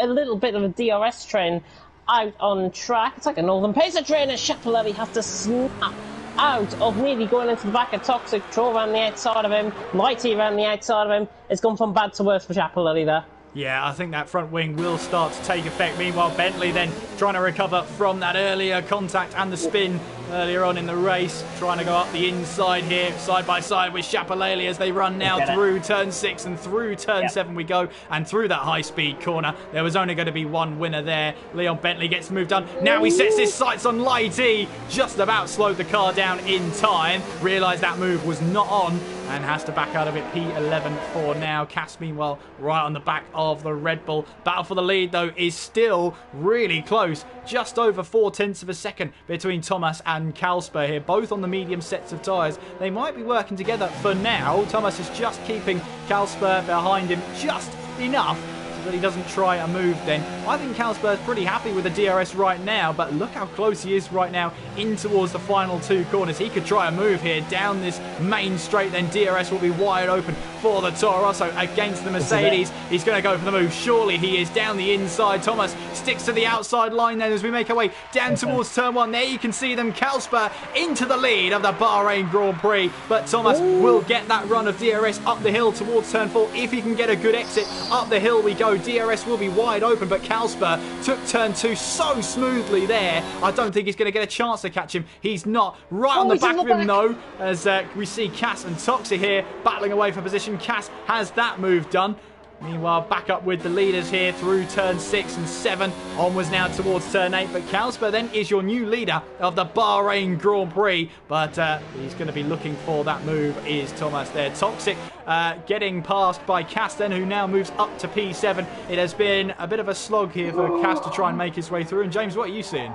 little bit of a DRS train out on track. It's like a Northern Pacer train, and Shapalele has to snap out of nearly going into the back of Toxic. Troll around the outside of him, Lighty around the outside of him. It's gone from bad to worse for Shapalele there. Yeah, I think that front wing will start to take effect. Meanwhile, Bentley then trying to recover from that earlier contact and the spin earlier on in the race. Trying to go up the inside here, side by side with Shapalele as they run now through turn 6 and through turn 7 we go. And through that high-speed corner, there was only going to be one winner there. Leon Bentley gets the move done. Now he sets his sights on Lighty. Just about slowed the car down in time. Realised that move was not on and has to back out of it. P11 for now. Cass, meanwhile, right on the back of the Red Bull. Battle for the lead, though, is still really close. Just over 0.4 of a second between Thomas and Kalsper here, both on the medium sets of tyres. They might be working together for now. Thomas is just keeping Kalsper behind him just enough so that he doesn't try a move then. I think Kalsper is pretty happy with the DRS right now, but look how close he is right now in towards the final two corners. He could try a move here down this main straight, then DRS will be wide open for the Toro Rosso against the Mercedes. He's going to go for the move. Surely he is down the inside. Thomas sticks to the outside line then as we make our way down towards turn 1. There you can see them. Kalsper into the lead of the Bahrain Grand Prix, but Thomas will get that run of DRS up the hill towards turn 4 if he can get a good exit. Up the hill we go. DRS will be wide open, but Kalsper took turn 2 so smoothly there. I don't think he's going to get a chance to catch him. He's not. Right on the back of him though, as we see Cass and Toxic here battling away for position. Cass has that move done. Meanwhile, back up with the leaders here through turn 6 and 7. Onwards now towards turn 8. But Kalsper then is your new leader of the Bahrain Grand Prix. But he's going to be looking for that move is Thomas there. Toxic getting passed by Cass then, who now moves up to P7. It has been a bit of a slog here for Cass to try and make his way through. And James, what are you seeing?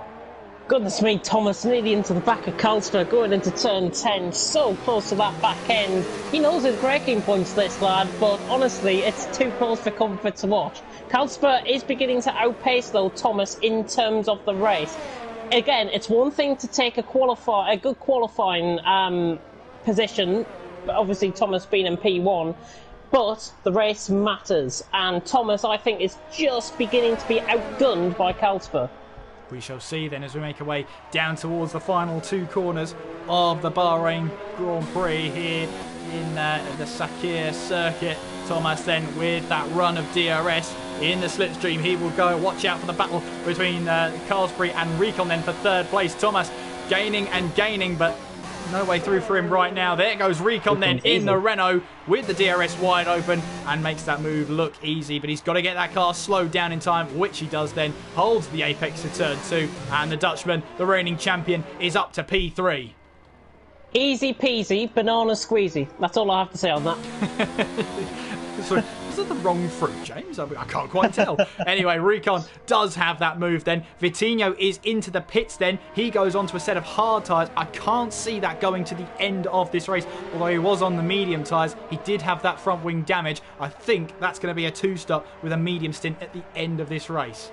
Goodness me, Thomas nearly into the back of Kalsper, going into turn 10, so close to that back end. He knows his braking points, this lad, but honestly, it's too close for comfort to watch. Kalsper is beginning to outpace, though, Thomas in terms of the race. Again, it's one thing to take a good qualifying position, obviously Thomas being in P1, but the race matters, and Thomas, I think, is just beginning to be outgunned by Kalsper. We shall see then as we make our way down towards the final two corners of the Bahrain Grand Prix here in the Sakir circuit. Thomas then with that run of DRS in the slipstream. He will go. Watch out for the battle between Carlsbury and Recon then for third place. Thomas gaining and gaining, but no way through for him right now. There goes Recon then in the Renault with the DRS wide open and makes that move look easy. But he's got to get that car slowed down in time, which he does then. Holds the apex to turn 2. And the Dutchman, the reigning champion, is up to P3. Easy peasy, banana squeezy. That's all I have to say on that. Sorry, was that the wrong fruit, James? I can't quite tell. Anyway, Recon does have that move then. Vitinho is into the pits then. He goes on to a set of hard tyres. I can't see that going to the end of this race. Although he was on the medium tyres, he did have that front wing damage. I think that's going to be a 2-stop with a medium stint at the end of this race.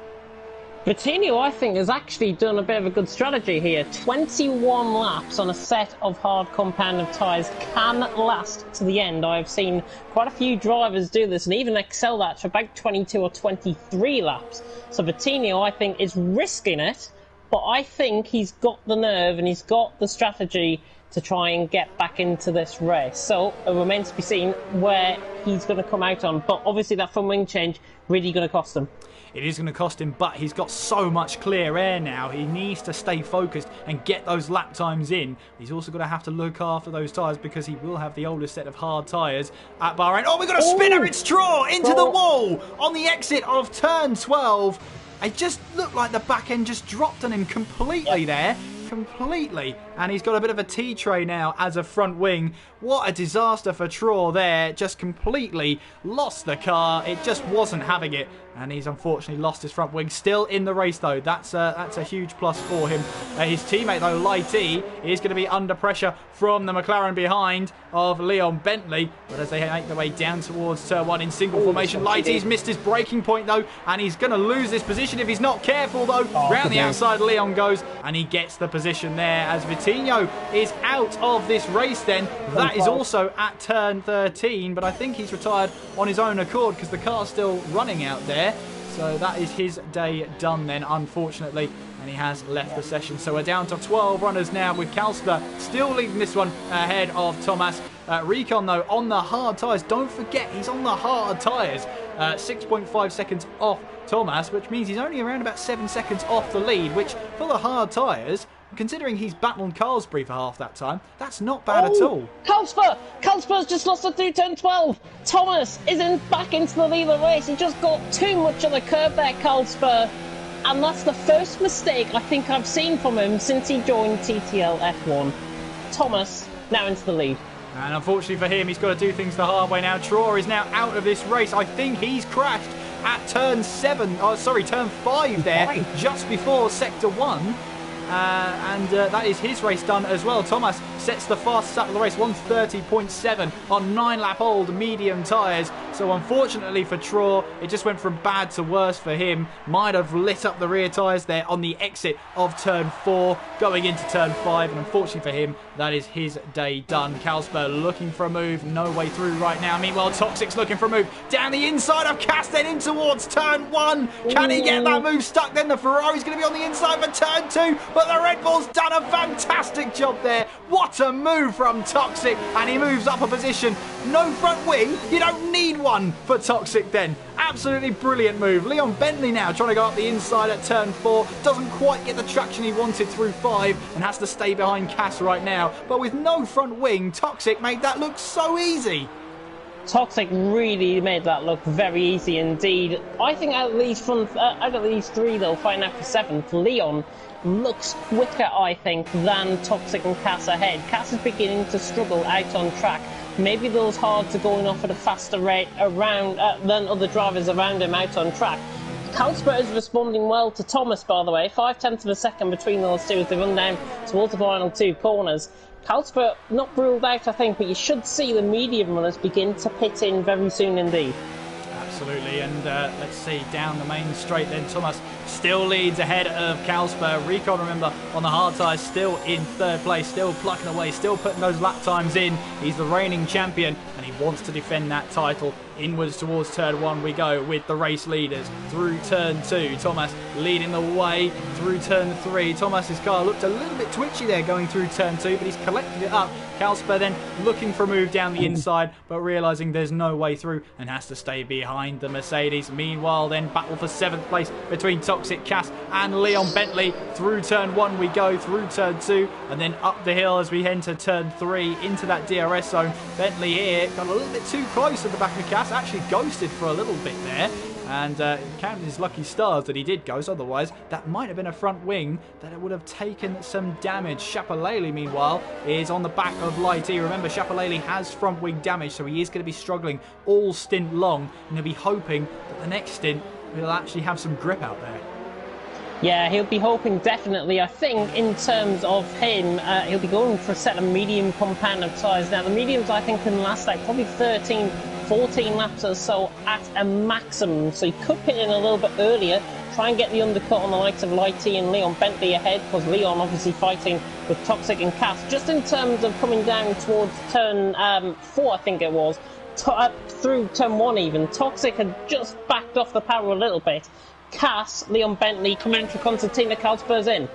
Vitinho, I think, has actually done a bit of a good strategy here. 21 laps on a set of hard compounded tyres can last to the end. I've seen quite a few drivers do this and even excel that for about 22 or 23 laps. So Vitinho, I think, is risking it, but I think he's got the nerve and he's got the strategy to try and get back into this race. So it remains to be seen where he's going to come out on. But obviously that front wing change really going to cost him. It is going to cost him, but he's got so much clear air now. He needs to stay focused and get those lap times in. He's also going to have to look after those tyres because he will have the oldest set of hard tyres at Bahrain. Oh, we've got a spinner. It's Straw into the wall on the exit of turn 12. It just looked like the back end just dropped on him completely there. Completely. And he's got a bit of a T-tray now as a front wing. What a disaster for Traw there. Just completely lost the car. It just wasn't having it. And he's unfortunately lost his front wing. Still in the race though. That's a huge plus for him. His teammate though, Lighty, is going to be under pressure from the McLaren behind of Leon Bentley. But as they make their way down towards turn 1 in single formation, Lighty's missed his braking point though. And he's going to lose this position if he's not careful though. Round the outside Leon goes and he gets the position there as Vitinho is out of this race then. That is also at turn 13, but I think he's retired on his own accord because the car's still running out there. So that is his day done then, unfortunately, and he has left the session. So we're down to 12 runners now with Kalsper still leading this one ahead of Thomas. Recon though on the hard tyres. Don't forget he's on the hard tyres. 6.5 seconds off Thomas, which means he's only around about 7 seconds off the lead, which for the hard tyres, considering he's battled Carlsbury for half that time, that's not bad at all. Kalsper's just lost it through turn 12. Thomas isn't back into the lead of the race. He just got too much of the curve there, Kalsper. And that's the first mistake I think I've seen from him since he joined TTL F1. Thomas now into the lead. And unfortunately for him, he's got to do things the hard way now. Traw is now out of this race. I think he's crashed at turn 5 there, just before sector 1. That is his race done as well. Thomas sets the fastest lap of the race, 1:30.7 on 9-lap-old medium tyres. So unfortunately for Traw, it just went from bad to worse for him. Might have lit up the rear tyres there on the exit of turn 4, going into turn 5. And unfortunately for him, that is his day done. Kalsper looking for a move, no way through right now. Meanwhile, Toxic's looking for a move down the inside of Cass, then in towards turn 1. Can he get that move stuck? Then the Ferrari's going to be on the inside for turn 2. But the Red Bull's done a fantastic job there. What a move from Toxic. And he moves up a position. No front wing. You don't need one for Toxic then. Absolutely brilliant move. Leon Bentley now trying to go up the inside at turn 4. Doesn't quite get the traction he wanted through 5 and has to stay behind Cass right now. But with no front wing, Toxic made that look so easy. Toxic really made that look very easy indeed. I think out of these 3 though, fighting out for 7th, Leon looks quicker, I think, than Toxic and Cass ahead. Cass is beginning to struggle out on track. Maybe those hards are going off at a faster rate around than other drivers around him out on track. Kalsper is responding well to Thomas, by the way. 0.5 of a second between those two as they run down towards the final 2 corners. Kalsper not ruled out, I think, but you should see the medium runners begin to pit in very soon indeed. Absolutely, and let's see, down the main straight then, Thomas still leads ahead of Kalsper. Recon, remember, on the hard tyres, still in 3rd place, still plucking away, still putting those lap times in. He's the reigning champion, and he wants to defend that title. Inwards towards turn 1 we go with the race leaders through turn 2. Thomas leading the way through turn 3. Thomas's car looked a little bit twitchy there going through turn 2, but he's collected it up. Kalsper then looking for a move down the inside, but realising there's no way through and has to stay behind the Mercedes. Meanwhile then, battle for 7th place between Toxic, Cass and Leon Bentley. Through turn 1 we go, through turn 2, and then up the hill as we enter turn 3 into that DRS zone. Bentley here got a little bit too close at the back of Cass, actually ghosted for a little bit there. And counted his lucky stars that he did ghost, otherwise that might have been a front wing that it would have taken some damage. Shapalele, meanwhile, is on the back of Lighty. Remember, Shapalele has front wing damage, so he is going to be struggling all stint long, and he'll be hoping that the next stint will actually have some grip out there. Yeah, he'll be hoping definitely. I think in terms of him, he'll be going for a set of medium compound of tyres. Now, the mediums I think can last like probably 13, 14 laps or so at a maximum. So he could pit in a little bit earlier, try and get the undercut on the likes of Lighty and Leon Bentley ahead, because Leon obviously fighting with Toxic and Cass. Just in terms of coming down towards turn 4, I think it was, through turn 1 even, Toxic had just backed off the power a little bit. Cass, Leon Bentley, Commentators, Constantina, Kalsper's in.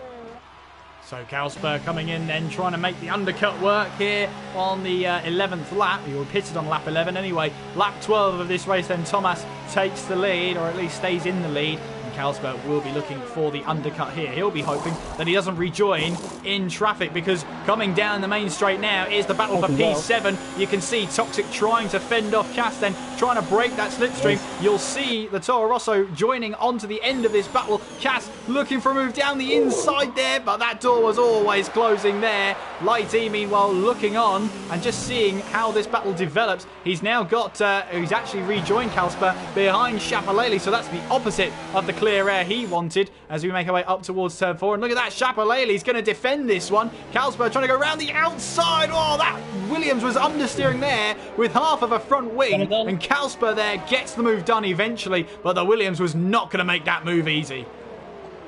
So Kalsper coming in then, trying to make the undercut work here on the 11th lap. He was pitted on lap 11 anyway. Lap 12 of this race then, Thomas takes the lead, or at least stays in the lead. Kalsper will be looking for the undercut here. He'll be hoping that he doesn't rejoin in traffic, because coming down the main straight now is the battle for P7. You can see Toxic trying to fend off Cass, then trying to break that slipstream. You'll see the Toro Rosso joining onto the end of this battle. Cass looking for a move down the inside there, but that door was always closing there. Lighty, meanwhile, looking on and just seeing how this battle develops. He's now got, he's actually rejoined Kalsper behind Shapalele, so that's the opposite of the clear air he wanted as we make our way up towards turn 4. And look at that, Shapalele's going to defend this one. Kalsper trying to go around the outside. Oh, that Williams was understeering there with half of a front wing, and Kalsper there gets the move done eventually, but the Williams was not going to make that move easy.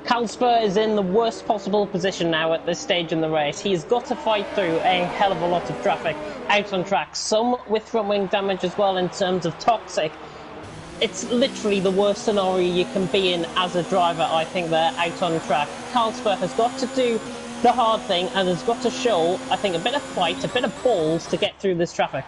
Kalsper is in the worst possible position now at this stage in the race. He's got to fight through a hell of a lot of traffic out on track, some with front wing damage as well in terms of Toxic. It's literally the worst scenario you can be in as a driver, I think, there out on track. Kalsper has got to do the hard thing and has got to show, I think, a bit of fight, a bit of balls to get through this traffic.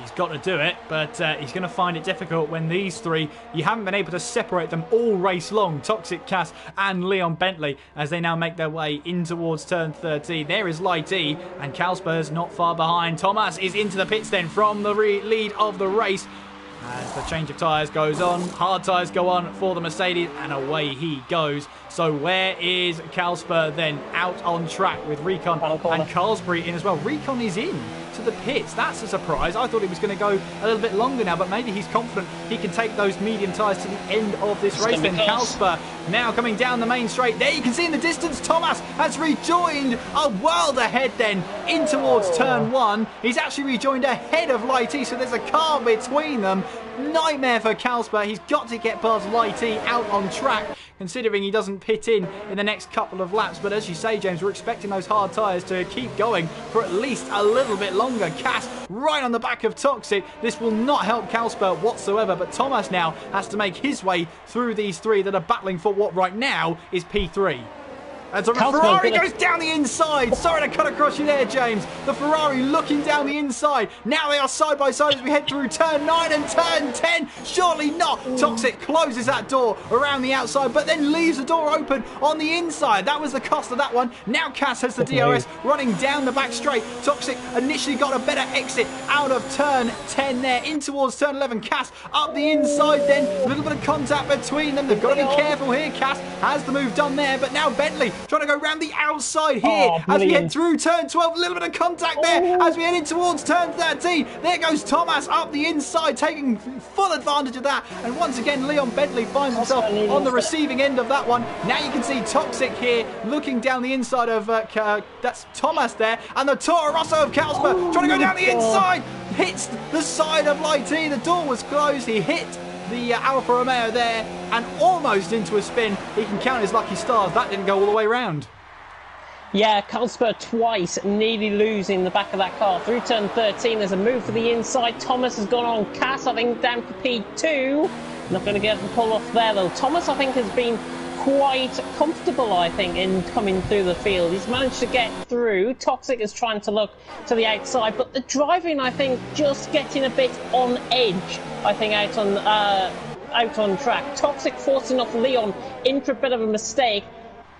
He's got to do it, but he's going to find it difficult when these three, you haven't been able to separate them all race long. Toxic, Cass and Leon Bentley, as they now make their way in towards turn 13. There is Light E, and Kalsper's not far behind. Thomas is into the pits then from the lead of the race. As the change of tyres goes on, hard tyres go on for the Mercedes, and away he goes. So where is Kalsper then? Out on track with Recon and Carlsbury in as well. Recon is in to the pits. That's a surprise. I thought he was going to go a little bit longer now, but maybe he's confident he can take those medium tyres to the end of this race. Then Kalsper now coming down the main straight. There you can see in the distance, Thomas has rejoined a world ahead then in towards turn 1. He's actually rejoined ahead of Lighty, so there's a car between them. Nightmare for Kalsper. He's got to get past Lighty out on track, considering he doesn't pit in the next couple of laps. But as you say, James, we're expecting those hard tyres to keep going for at least a little bit longer. Cass right on the back of Toxic. This will not help Kalsper whatsoever, but Thomas now has to make his way through these three that are battling for what right now is P3. And so the Ferrari goes down the inside. Sorry to cut across you there, James. The Ferrari looking down the inside. Now they are side by side as we head through turn 9 and turn 10. Surely not. Toxic closes that door around the outside, but then leaves the door open on the inside. That was the cost of that one. Now Cass has the DRS running down the back straight. Toxic initially got a better exit out of turn 10 there, in towards turn 11. Cass up the inside then. A little bit of contact between them. They've got to be careful here. Cass has the move done there, but now Bentley trying to go round the outside here as we head through turn 12. A little bit of contact there as we head in towards turn 13. There goes Thomas up the inside, taking full advantage of that. And once again, Leon Bentley finds himself on the receiving end of that one. Now you can see Toxic here looking down the inside of, that's Thomas there. And the Toro Rosso of Kalsper trying to go down the inside. Hits the side of Lighty. The door was closed. He hit the Alfa Romeo there and almost into a spin. He can count his lucky stars. That didn't go all the way round. Yeah, Kalsper twice nearly losing the back of that car. Through turn 13, there's a move for the inside. Thomas has gone on Cass, I think, down to P2. Not going to get the pull off there, though. Thomas, I think, has been quite comfortable, I think, in coming through the field. He's managed to get through. Toxic is trying to look to the outside, but the driving, I think, just getting a bit on edge, I think, out on track. Toxic forcing off Leon into a bit of a mistake.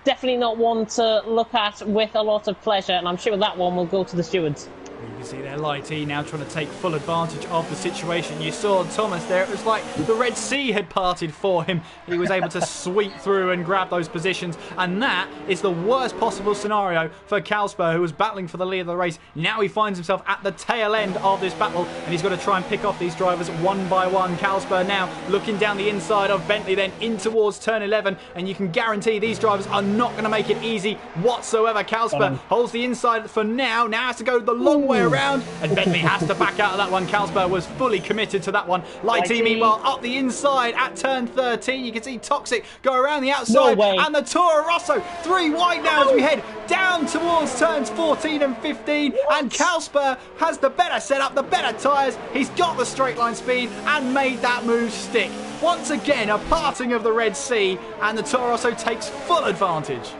Definitely not one to look at with a lot of pleasure, and I'm sure that one will go to the stewards. You can see there Lighty now trying to take full advantage of the situation. You saw Thomas there. It was like the Red Sea had parted for him. He was able to sweep through and grab those positions. And that is the worst possible scenario for Kalsper, who was battling for the lead of the race. Now he finds himself at the tail end of this battle, and he's got to try and pick off these drivers one by one. Kalsper now looking down the inside of Bentley, then in towards turn 11. And you can guarantee these drivers are not going to make it easy whatsoever. Kalsper holds the inside for now. Now has to go the long way around, and Bentley has to back out of that one. Kalsper was fully committed to that one. Lighty, meanwhile, up the inside at turn 13. You can see Toxic go around the outside, and the Toro Rosso 3 wide now as we head down towards turns 14 and 15. And Kalsper has the better setup, the better tyres. He's got the straight line speed and made that move stick. Once again, a parting of the Red Sea, and the Toro Rosso takes full advantage.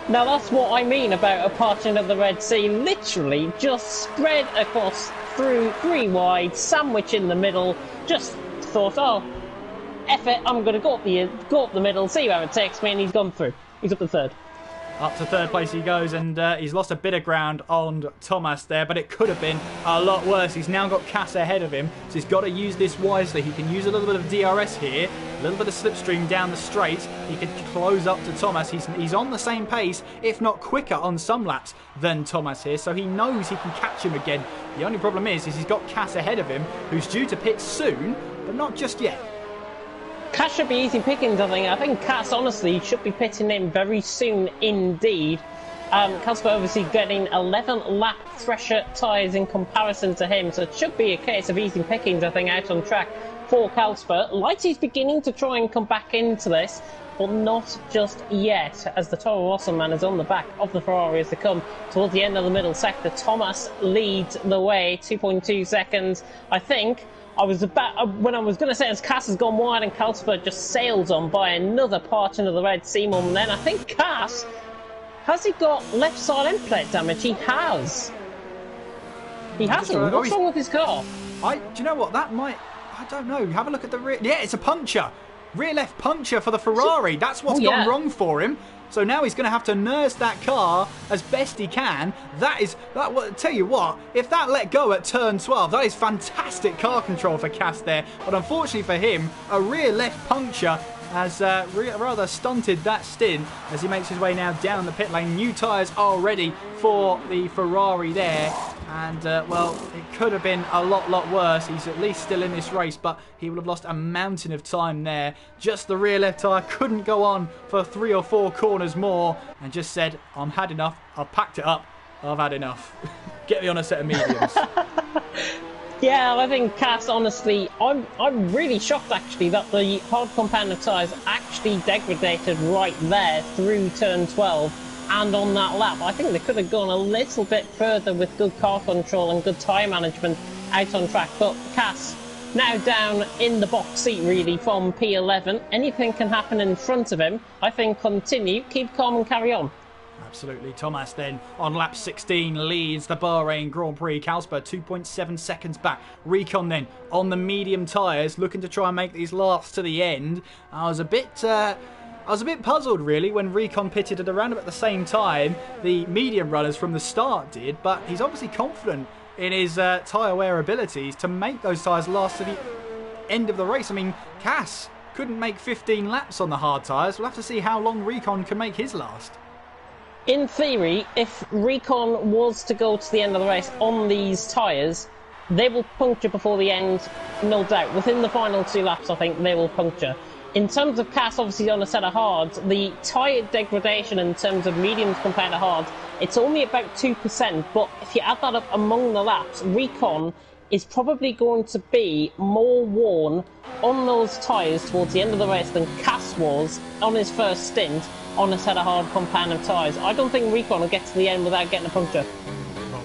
Now that's what I mean about a parting of the Red Sea. Literally just spread across through 3 wide, sandwich in the middle. Just thought, oh, F it, I'm going to go up the middle, see where it takes me, and he's gone through. He's up to third. Up to third place he goes, and he's lost a bit of ground on Thomas there, but it could have been a lot worse. He's now got Cass ahead of him, so he's got to use this wisely. He can use a little bit of DRS here, a little bit of slipstream down the straight. He could close up to Thomas. He's on the same pace, if not quicker on some laps than Thomas here, so he knows he can catch him again. The only problem is he's got Cass ahead of him, who's due to pit soon, but not just yet. Cass should be easy pickings, I think. I think Cass, honestly, should be pitting in very soon indeed. Casper obviously getting 11 lap fresher tyres in comparison to him, so it should be a case of easy pickings, I think, out on track for Casper. Lighty's beginning to try and come back into this, but not just yet, as the Toro Rosso man is on the back of the Ferrari as they come towards the end of the middle sector. Thomas leads the way, 2.2 seconds, I think. When I was going to say, as Cass has gone wide and Casper just sails on by another parting of the Red Sea moment, then I think Cass, has he got left side end plate damage? He has. He hasn't. What's wrong with his car? Do you know what? That might... I don't know. Have a look at the rear... Yeah, it's a puncture. Rear left puncture for the Ferrari. That's what's gone wrong for him. So now he's going to have to nurse that car as best he can. Tell you what, if that let go at turn 12, that is fantastic car control for Cass there. But unfortunately for him, a rear left puncture has rather stunted that stint as he makes his way now down the pit lane. New tyres are ready for the Ferrari there. And, well, it could have been a lot worse. He's at least still in this race, but he would have lost a mountain of time there. Just the rear left tyre couldn't go on for 3 or 4 corners more and just said, I've had enough. I've packed it up. I've had enough. Get me on a set of mediums. Yeah, I think Cass, honestly, I'm really shocked, actually, that the hard compound tyres actually degraded right there through turn 12. And on that lap, I think they could have gone a little bit further with good car control and good tyre management out on track. But Cass now down in the box seat, really, from P11. Anything can happen in front of him. I think continue, keep calm and carry on. Absolutely. Thomas then on lap 16 leads the Bahrain Grand Prix. Casper 2.7 seconds back. Recon then on the medium tyres, looking to try and make these last to the end. I was a bit puzzled, really, when Recon pitted at around about the same time the medium runners from the start did, but he's obviously confident in his tyre wear abilities to make those tyres last to the end of the race. I mean, Cass couldn't make 15 laps on the hard tyres. We'll have to see how long Recon can make his last. In theory, if Recon was to go to the end of the race on these tyres, they will puncture before the end, no doubt. Within the final 2 laps, I think they will puncture. In terms of Cass, obviously on a set of hards, the tyre degradation in terms of mediums compared to hards, it's only about 2%, but if you add that up among the laps, Recon is probably going to be more worn on those tyres towards the end of the race than Cass was on his first stint on a set of hard compound of tyres. I don't think Recon will get to the end without getting a puncture.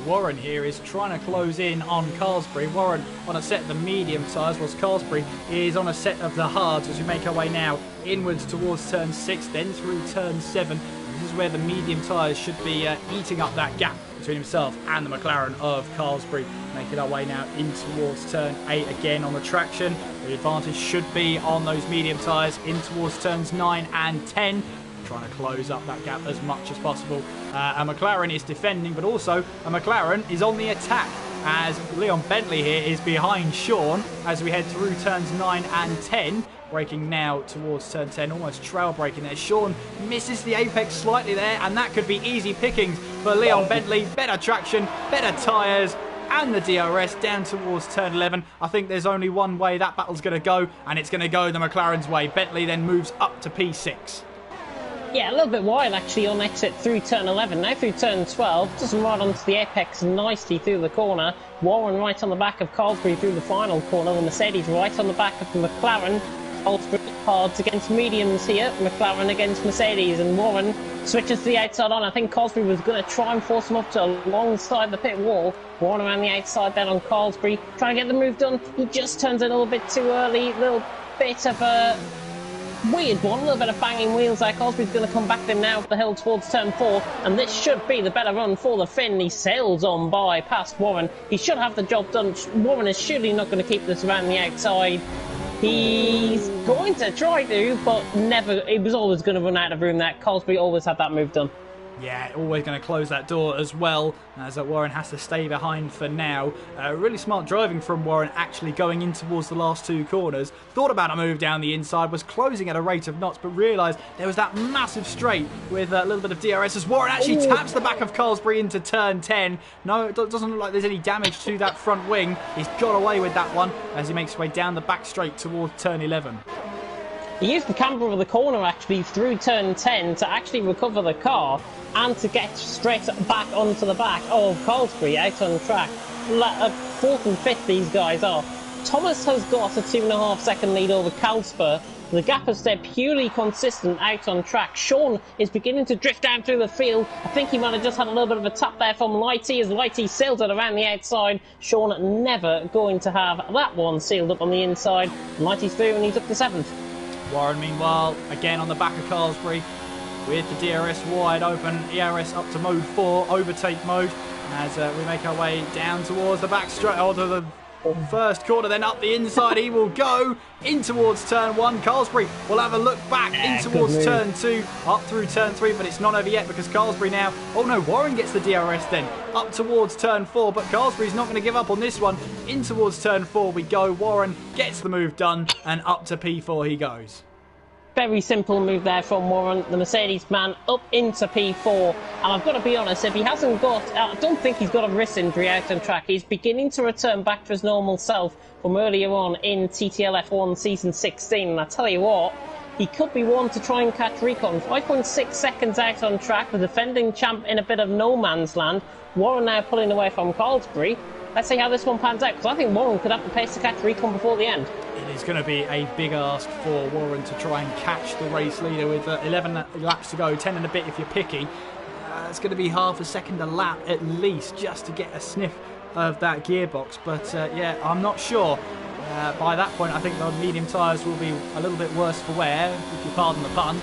Warren here is trying to close in on Carlsbury. Warren on a set of the medium tyres, whilst Carlsbury is on a set of the hards as we make our way now inwards towards turn 6, then through turn 7. This is where the medium tyres should be eating up that gap between himself and the McLaren of Carlsbury. Making our way now in towards turn 8 again on the traction. The advantage should be on those medium tyres in towards turns 9 and 10. Trying to close up that gap as much as possible. A McLaren is defending, but also a McLaren is on the attack as Leon Bentley here is behind Sean as we head through turns 9 and 10. Braking now towards turn 10, almost trail braking there. Sean misses the apex slightly there, and that could be easy pickings for Leon Bentley. Better traction, better tyres, and the DRS down towards turn 11. I think there's only one way that battle's going to go, and it's going to go the McLaren's way. Bentley then moves up to P6. Yeah, a little bit wide actually on exit through turn 11. Now through turn 12, doesn't ride onto the apex nicely through the corner. Warren right on the back of Carlsbury through the final corner. The Mercedes right on the back of the McLaren. Carlsbury hards against mediums here. McLaren against Mercedes, and Warren switches to the outside on. I think Carlsbury was going to try and force him up to alongside the pit wall. Warren around the outside then on Carlsbury, trying to get the move done. He just turns a little bit too early. Little bit of a weird one, a little bit of banging wheels there. Cosby's going to come back to him now up the hill towards turn 4, and this should be the better run for the Finn. He sails on by past Warren. He should have the job done. Warren is surely not going to keep this around the outside. He's going to try to, but never. He was always going to run out of room there. Cosby always had that move done. Yeah, always going to close that door as well, as Warren has to stay behind for now. Really smart driving from Warren, actually going in towards the last 2 corners. Thought about a move down the inside, was closing at a rate of knots, but realised there was that massive straight with a little bit of DRS as Warren actually taps the back of Carlsbury into turn 10. No, it doesn't look like there's any damage to that front wing. He's got away with that one as he makes his way down the back straight towards turn 11. He used the camber of the corner actually through turn 10 to actually recover the car and to get straight back onto the back of Carlsbury out on track. 4th and 5th these guys are. Thomas has got a 2.5 second lead over Carlsbury. The gap has stayed purely consistent out on track. Sean is beginning to drift down through the field. I think he might have just had a little bit of a tap there from Lighty as Lighty sails it around the outside. Sean never going to have that one sealed up on the inside. Lighty's through and he's up to 7th. Warren, meanwhile, again on the back of Carlsbury with the DRS wide open, ERS up to mode 4, overtake mode, as we make our way down towards the back straight, to the first corner, then up the inside he will go in towards turn 1. Carlsbury will have a look back in towards turn 2, up through turn 3, but it's not over yet because Carlsbury now, oh no, Warren gets the DRS then, up towards turn 4, but Carlsbury's not going to give up on this one. In towards turn 4 we go, Warren gets the move done, and up to P4 he goes. Very simple move there from Warren, the Mercedes man, up into P4. And I've got to be honest, if he hasn't got, I don't think he's got a wrist injury out on track. He's beginning to return back to his normal self from earlier on in TTL F1 Season 16. And I tell you what, he could be one to try and catch recon. 5.6 seconds out on track, the defending champ in a bit of no man's land. Warren now pulling away from Carlsbury. Let's see how this one pans out, because I think Warren could have the pace to catch recon before the end. It is going to be a big ask for Warren to try and catch the race leader with 11 laps to go, 10 and a bit if you're picky. It's going to be half a second a lap at least just to get a sniff of that gearbox. But yeah, I'm not sure. By that point, I think the medium tyres will be a little bit worse for wear, if you pardon the pun.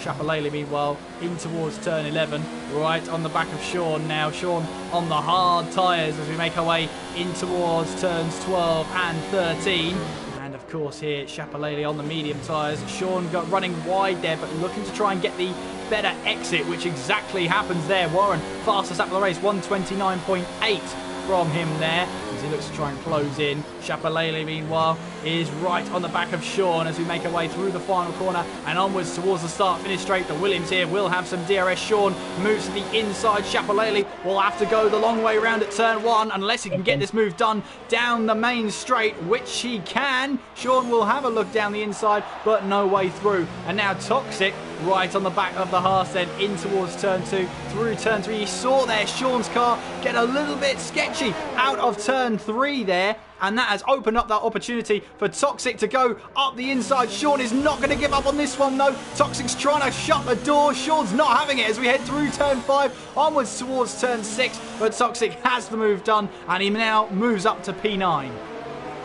Chapalele, meanwhile, in towards turn 11, right on the back of Sean now. Sean on the hard tyres as we make our way in towards turns 12 and 13. And of course here, Chapalele on the medium tyres. Sean got running wide there, but looking to try and get the better exit, which exactly happens there. Warren, fastest lap of the race, 129.8 from him there, as he looks to try and close in. Chapalele, meanwhile, is right on the back of Sean as we make our way through the final corner and onwards towards the start-finish straight. The Williams here will have some DRS. Sean moves to the inside. Chapalele will have to go the long way round at turn 1 unless he can get this move done down the main straight, which he can. Sean will have a look down the inside, but no way through. And now Toxic right on the back of the Haas then in towards turn 2, through turn 3. You saw there Sean's car get a little bit sketchy out of turn 3 there, and that has opened up that opportunity for Toxic to go up the inside. Sean is not going to give up on this one though. Toxic's trying to shut the door. Sean's not having it as we head through turn 5 onwards towards turn 6, but Toxic has the move done and he now moves up to P9.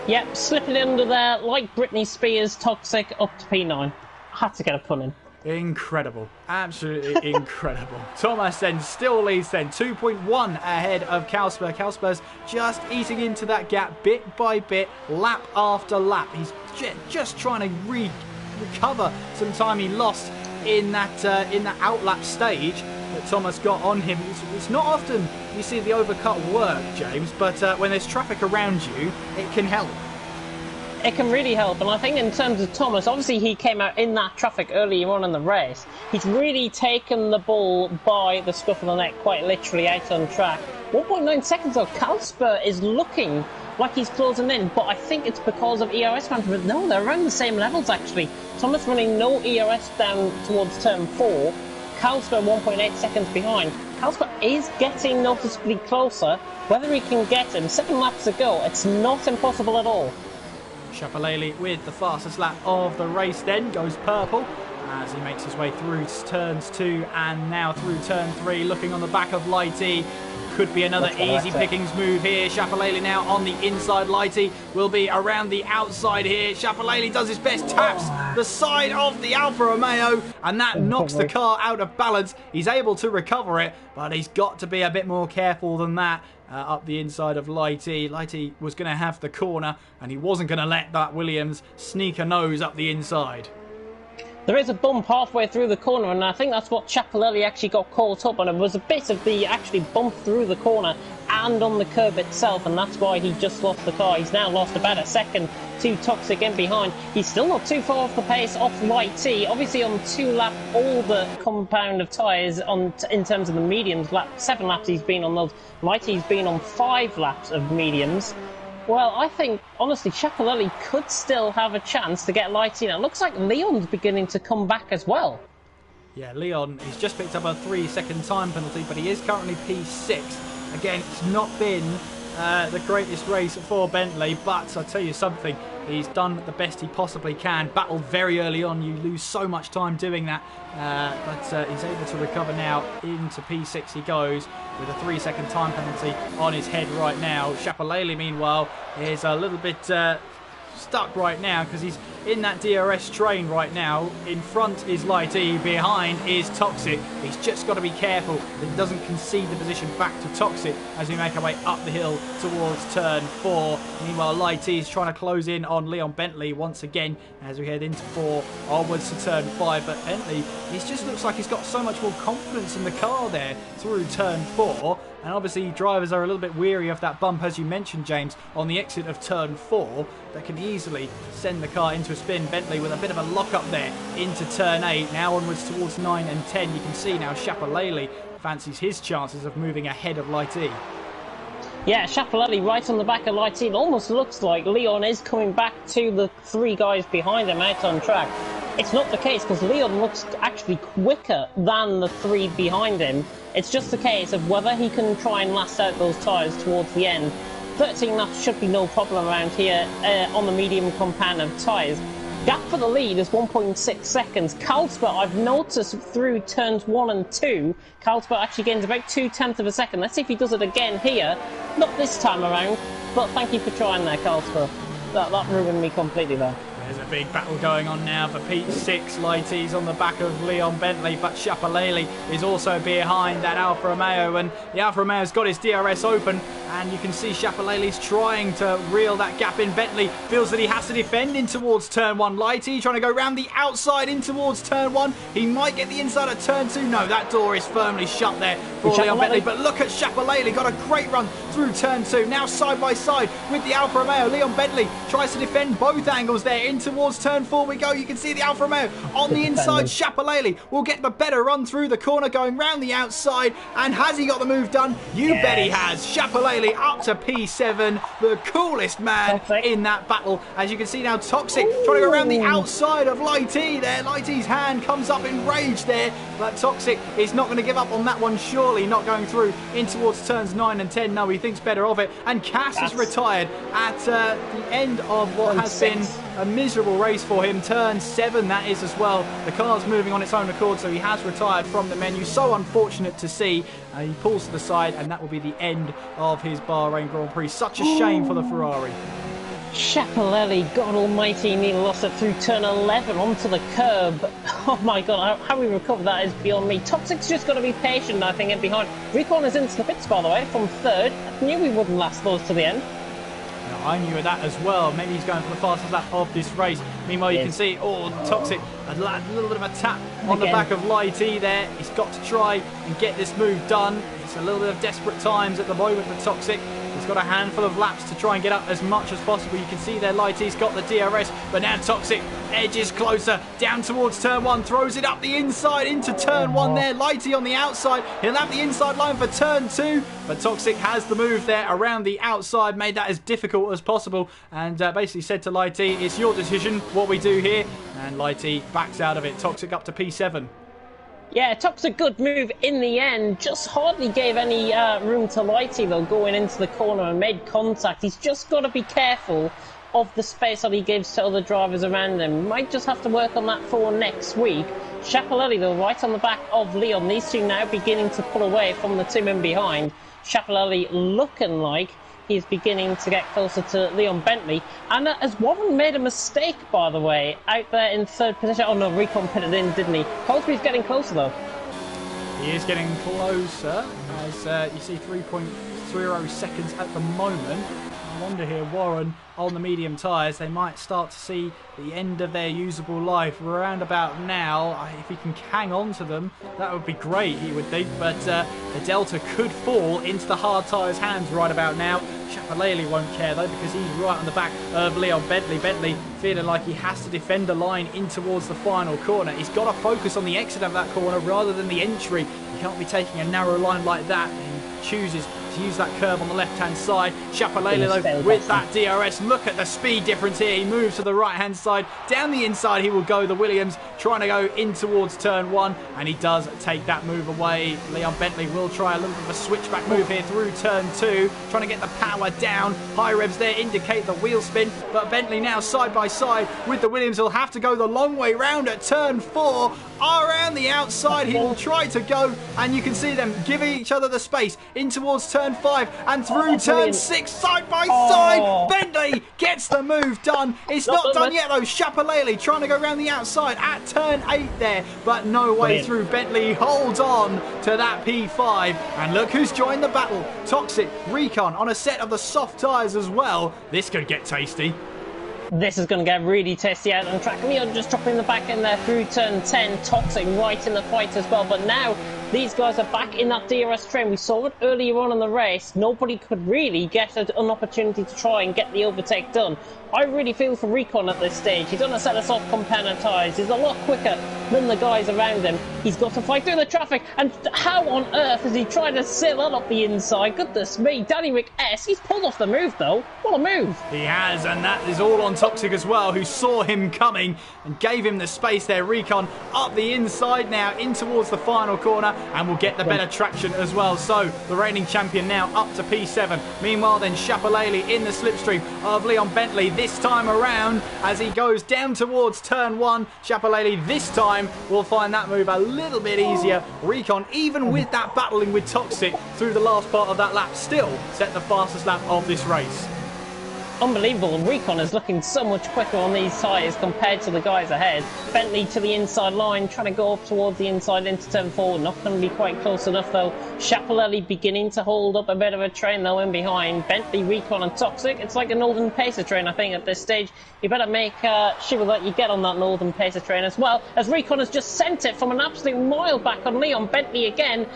Yep, slipping under there like Britney Spears. Toxic up to P9. Had to get a pun in. Incredible. Absolutely incredible. Thomas then still leads then 2.1 ahead of Carlsberg. Carlsberg's just eating into that gap bit by bit, lap after lap. He's just trying to recover some time he lost in that outlap stage that Thomas got on him. It's not often you see the overcut work, James, but when there's traffic around you, it can help. It can really help, and I think in terms of Thomas, obviously he came out in that traffic earlier on in the race. He's really taken the bull by the scruff of the neck, quite literally out on track. 1.9 seconds though, Carlsberg is looking like he's closing in, but I think it's because of ERS management. No, they're around the same levels actually. Thomas running no ERS down towards turn 4, Carlsberg 1.8 seconds behind. Carlsberg is getting noticeably closer. Whether he can get him, 7 laps to go, it's not impossible at all. Chapalele with the fastest lap of the race then goes purple as he makes his way through turns 2 and now through turn 3, looking on the back of Lighty. Could be another easy pickings move here. Chapalele now on the inside. Lighty will be around the outside here. Chapalele does his best, taps the side of the Alfa Romeo, and that knocks the car out of balance. He's able to recover it, but he's got to be a bit more careful than that. Up the inside of Lighty. Lighty was going to have the corner, and he wasn't going to let that Williams sneak a nose up the inside. There is a bump halfway through the corner, and I think that's what Chapalele actually got caught up on. It was a bit of the actually bump through the corner and on the curb itself, and that's why he just lost the car. He's now lost about a second to Toxic in behind. He's still not too far off the pace off Lighty. Obviously on 2 lap, all the compound of tyres in terms of the mediums. 7 laps he's been on those. Lighty's been on 5 laps of mediums. Well, I think, honestly, Chapalele could still have a chance to get Lighty. Now, it looks like Leon's beginning to come back as well. Yeah, Leon, he's just picked up a 3-second time penalty, but he is currently P6. Again, it's not been the greatest race for Bentley, but I'll tell you something, he's done the best he possibly can. Battled very early on, you lose so much time doing that, but he's able to recover now. Into P6 he goes with a 3-second time penalty on his head right now. Chapalele, meanwhile, is a little bit stuck right now because he's in that DRS train right now. In front is Lighty, behind is Toxic. He's just got to be careful that he doesn't concede the position back to Toxic as we make our way up the hill towards turn 4. Meanwhile, Lighty is trying to close in on Leon Bentley once again as we head into 4 onwards to turn 5. But Bentley, he just looks like he's got so much more confidence in the car there through turn 4. And obviously drivers are a little bit weary of that bump, as you mentioned, James, on the exit of turn 4. That can easily send the car into a spin. Bentley with a bit of a lock-up there into turn 8. Now onwards towards 9 and 10. You can see now Chapalele fancies his chances of moving ahead of Lighty. Yeah, Chapalele right on the back of Lighty. It almost looks like Leon is coming back to the 3 guys behind him out on track. It's not the case because Leon looks actually quicker than the 3 behind him. It's just a case of whether he can try and last out those tyres towards the end. 13 laps should be no problem around here on the medium compound of tyres. Gap for the lead is 1.6 seconds. Carlsberg, I've noticed through turns 1 and 2, Carlsberg actually gains about 0.2 of a second. Let's see if he does it again here. Not this time around, but thank you for trying there, Carlsberg. That ruined me completely there. There's a big battle going on now for P6. Lighty's on the back of Leon Bentley, but Chapalele is also behind that Alfa Romeo, and the Alfa Romeo's got his DRS open, and you can see Chapalele's trying to reel that gap in. Bentley feels that he has to defend in towards turn 1. Lighty trying to go round the outside in towards turn 1. He might get the inside of turn 2. No, that door is firmly shut there for Leon Bentley, but look at Chapalele, got a great run through turn 2. Now side by side with the Alfa Romeo. Leon Bentley tries to defend both angles there. In towards turn 4 we go. You can see the Alfa Romeo on the inside. Chapalele will get the better run through the corner, going round the outside. And has he got the move done? You bet he has. Chapalele up to P7, the coolest man in that battle. As you can see now, Toxic trying to go around the outside of Lighty there. Lighty's hand comes up in rage there, but Toxic is not going to give up on that one, surely. Not going through in towards turns 9 and 10. No, he thinks better of it. And Cass is retired at the end of what has been a miserable race for him. Turn 7 that is as well. The car's moving on its own accord, so he has retired from the menu. So unfortunate to see. He pulls to the side, and that will be the end of his Bahrain Grand Prix. Such a shame for the Ferrari. Chapalele, God almighty, he lost it through turn 11 onto the curb. Oh my God, how we recovered that is beyond me. Toxic's just got to be patient, I think, in behind. Recon is into the pits, by the way, from 3rd. I knew we wouldn't last those to the end. I knew that as well. Maybe he's going for the fastest lap of this race. Meanwhile, you can see, Toxic, a little bit of a tap on the back of Lighty there. He's got to try and get this move done. It's a little bit of desperate times at the moment for Toxic. He's got a handful of laps to try and get up as much as possible. You can see there Lighty's got the DRS, but now Toxic edges closer down towards turn 1, throws it up the inside into turn 1 there. Lighty on the outside. He'll have the inside line for turn 2, but Toxic has the move there around the outside, made that as difficult as possible, and basically said to Lighty, it's your decision what we do here, and Lighty backs out of it. Toxic up to P7. Yeah, Toxic good move in the end. Just hardly gave any room to Lighty though, going into the corner and made contact. He's just got to be careful of the space that he gives to other drivers around him. Might just have to work on that for next week. Schiaparelli, though, right on the back of Leon. These two now beginning to pull away from the two men behind. Schiaparelli looking like he's beginning to get closer to Leon Bentley. And has Warren made a mistake, by the way, out there in third position? Oh no, Recon pitted in, didn't he? Colesby's getting closer, though. He is getting closer, as you see 3.30 seconds at the moment. I wonder here, Warren on the medium tyres, they might start to see the end of their usable life around about now. If he can hang on to them, that would be great, he would think, but the Delta could fall into the hard tyres' hands right about now. Schiaparelli won't care though, because he's right on the back of Leon Bentley. Bentley feeling like he has to defend the line in towards the final corner. He's got to focus on the exit of that corner rather than the entry. He can't be taking a narrow line like that, and he chooses to use that curve on the left-hand side. Schiaparelli, though, with that DRS, look at the speed difference here. He moves to the right-hand side. Down the inside he will go, the Williams, trying to go in towards turn one, and he does take that move away. Leon Bentley will try a little bit of a switchback move here through turn two, trying to get the power down. High revs there indicate the wheel spin, but Bentley now side by side with the Williams. He'll have to go the long way round at turn four. Around the outside he will try to go, and you can see them giving each other the space in towards turn five and through turn six, side by side. Bentley gets the move done. It's not done yet though. Schiaparelli trying to go around the outside at turn 8 there, but no way through. Bentley holds on to that P5, and look who's joined the battle. Toxic, Recon on a set of the soft tyres as well. This could get tasty. This is going to get really tasty out on track. Leon just dropping the back end there through turn 10. Toxic right in the fight as well. But now these guys are back in that DRS train. We saw it earlier on in the race. Nobody could really get an opportunity to try and get the overtake done. I really feel for Recon at this stage. He's on a set of soft companion tyres. He's a lot quicker than the guys around him. He's got to fight through the traffic. And how on earth is he trying to sail that up the inside? Goodness me. Danny McS, he's pulled off the move though. What a move. He has, and that is all on Toxic as well, who saw him coming and gave him the space there. Recon up the inside now in towards the final corner, and will get the better traction as well. So the reigning champion now up to P7. Meanwhile then Schiaparelli in the slipstream of Leon Bentley this time around as he goes down towards turn one. Schiaparelli this time will find that move a little bit easier. Recon, even with that battling with Toxic through the last part of that lap, still set the fastest lap of this race. Unbelievable. Recon is looking so much quicker on these tyres compared to the guys ahead. Bentley to the inside line, trying to go up towards the inside into turn 4. Not going to be quite close enough though. Schiaparelli beginning to hold up a bit of a train though in behind. Bentley, Recon and Toxic. It's like a Northern Pacer train, I think, at this stage. You better make sure that you get on that Northern Pacer train as well, as Recon has just sent it from an absolute mile back on Leon Bentley again.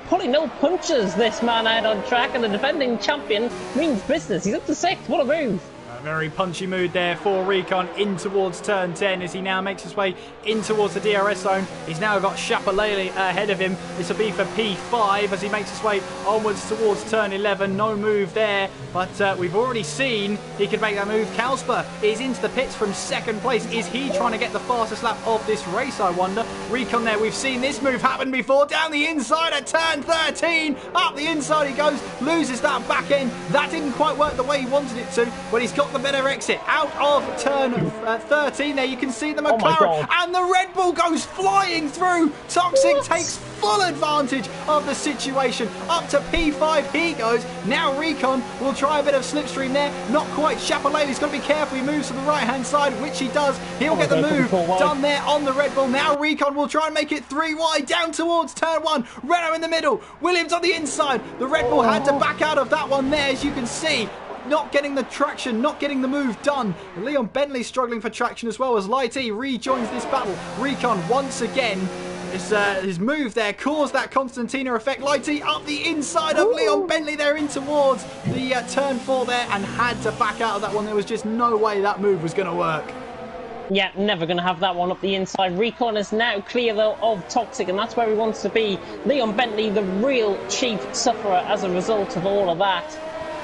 Pulling no punches, this man out on track, and the defending champion means business. He's up to 6th. What a move. A very punchy mood there for Recon in towards turn 10 as he now makes his way in towards the DRS zone. He's now got Schiaparelli ahead of him. This will be for P5 as he makes his way onwards towards turn 11. No move there, but we've already seen he could make that move. Kalsper is into the pits from 2nd place. Is he trying to get the fastest lap of this race, I wonder? Recon there, we've seen this move happen before. Down the inside at turn 13. Up the inside he goes, loses that back end. That didn't quite work the way he wanted it to, but he's got the better exit out of turn 13 there. You can see the McLaren, and the Red Bull goes flying through. Toxic takes full advantage of the situation. Up to P5 he goes. Now Recon will try a bit of slipstream there. Not quite. Schiaparelli's got to be careful. He moves to the right hand side, which he does. He'll get the move done there on the Red Bull. Now Recon will try and make it 3 wide down towards turn 1. Renault in the middle. Williams on the inside. The Red Bull had to back out of that one there, as you can see. Not getting the traction, not getting the move done. Leon Bentley struggling for traction as well as Lighty rejoins this battle. Recon once again, his move there caused that Constantina effect. Lighty up the inside of Leon Bentley there in towards the turn 4 there, and had to back out of that one. There was just no way that move was going to work. Yeah, never going to have that one up the inside. Recon is now clear, though, of Toxic, and that's where he wants to be. Leon Bentley, the real chief sufferer as a result of all of that.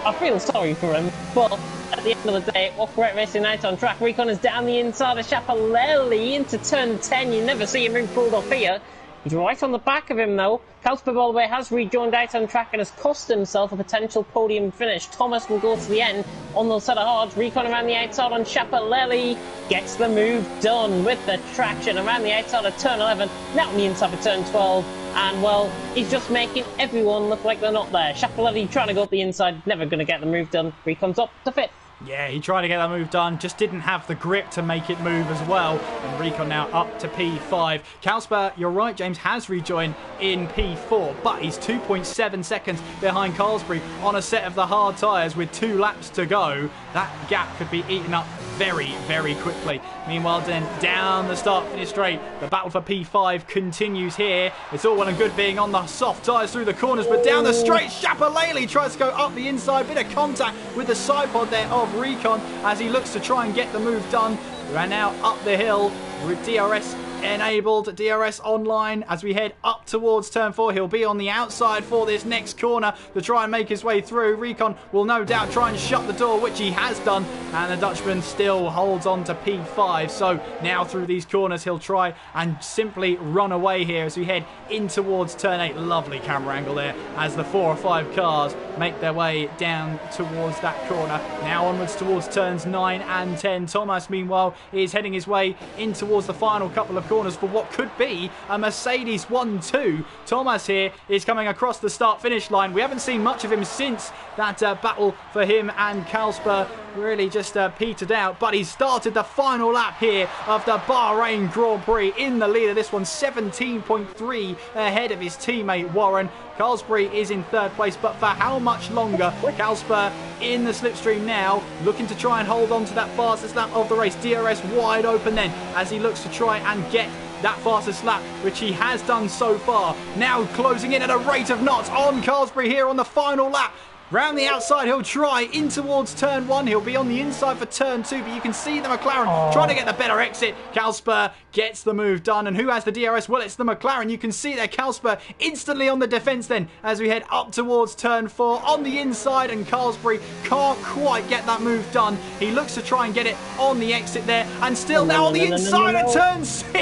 I feel sorry for him, but at the end of the day, what great racing out on track. Recon is down the inside of Schiaparelli into turn 10. You never see him being pulled off here. He's right on the back of him, though. Kalsper, by the way, has rejoined out on track and has cost himself a potential podium finish. Thomas will go to the end on the set of hards. Recon around the outside on Schiaparelli. Gets the move done with the traction around the outside of turn 11. Now on the inside of turn 12. And, well, he's just making everyone look like they're not there. Schiaparelli trying to go up the inside. Never going to get the move done. Recon's up to fifth. Yeah, he tried to get that move done, just didn't have the grip to make it move as well. And Recon now up to P5. Kalsper, you're right, James, has rejoined in P4, but he's 2.7 seconds behind Carlsbury on a set of the hard tyres with 2 laps to go. That gap could be eaten up very, very quickly. Meanwhile, then down the start-finish straight, the battle for P5 continues here. It's all well and good being on the soft tyres through the corners, but down the straight, Schiaparelli tries to go up the inside. Bit of contact with the side pod there of Recon as he looks to try and get the move done. We're now up the hill with DRS enabled, DRS online as we head up towards turn 4. He'll be on the outside for this next corner to try and make his way through. Recon will no doubt try and shut the door, which he has done, and the Dutchman still holds on to P5. So now through these corners he'll try and simply run away here as we head in towards turn 8. Lovely camera angle there as the 4 or 5 cars make their way down towards that corner. Now onwards towards turns 9 and 10. Thomas, meanwhile, is heading his way in towards the final couple of corners for what could be a Mercedes 1-2. Thomas here is coming across the start-finish line. We haven't seen much of him since that battle for him and Kalsper really just petered out, but he started the final lap here of the Bahrain Grand Prix in the lead of this one, 17.3 ahead of his teammate Warren. Carlsbury is in third place, but for how much longer? Kalsper in the slipstream now, looking to try and hold on to that fastest lap of the race. DRS wide open then as he looks to try and get that fastest lap, which he has done so far. Now closing in at a rate of knots on Carlsbury here on the final lap. Round the outside, he'll try in towards turn 1. He'll be on the inside for turn 2, but you can see the McLaren trying to get the better exit. Kalsper gets the move done, and who has the DRS? Well, it's the McLaren. You can see there Kalsper instantly on the defence then as we head up towards turn 4 on the inside, and Carlsbury can't quite get that move done. He looks to try and get it on the exit there, and still now on the inside of turn 6.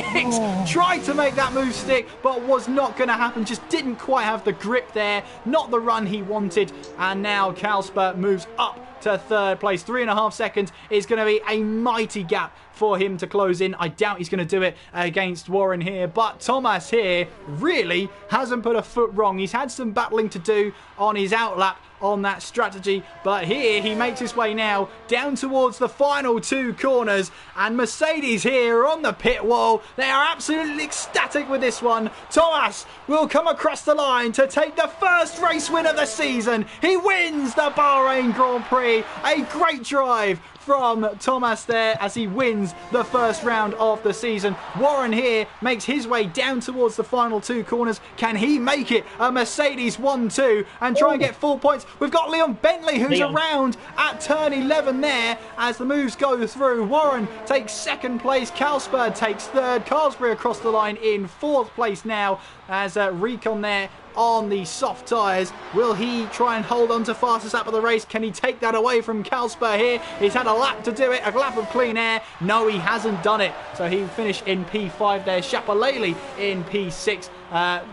Tried to make that move stick, but was not going to happen. Just didn't quite have the grip there. Not the run he wanted, and now Kalsper moves up to third place. 3.5 seconds is going to be a mighty gap for him to close in. I doubt he's going to do it against Warren here, but Thomas here really hasn't put a foot wrong. He's had some battling to do on his outlap on that strategy, but here he makes his way now down towards the final 2 corners, and Mercedes here on the pit wall. They are absolutely ecstatic with this one. Thomas will come across the line to take the first race win of the season. He wins the Bahrain Grand Prix. A great drive from Thomas there as he wins the first round of the season. Warren here makes his way down towards the final 2 corners. Can he make it a Mercedes 1-2 and try and get full points? We've got Leon Bentley who's around at turn 11 there as the moves go through. Warren takes second place. Kalsper takes third. Carlsbury across the line in fourth place now as Recon there on the soft tyres. Will he try and hold on to fastest lap of the race? Can he take that away from Kalsper here? He's had a lap to do it, a lap of clean air. No, he hasn't done it. So he finished in P5 there. Schiaparelli in P6.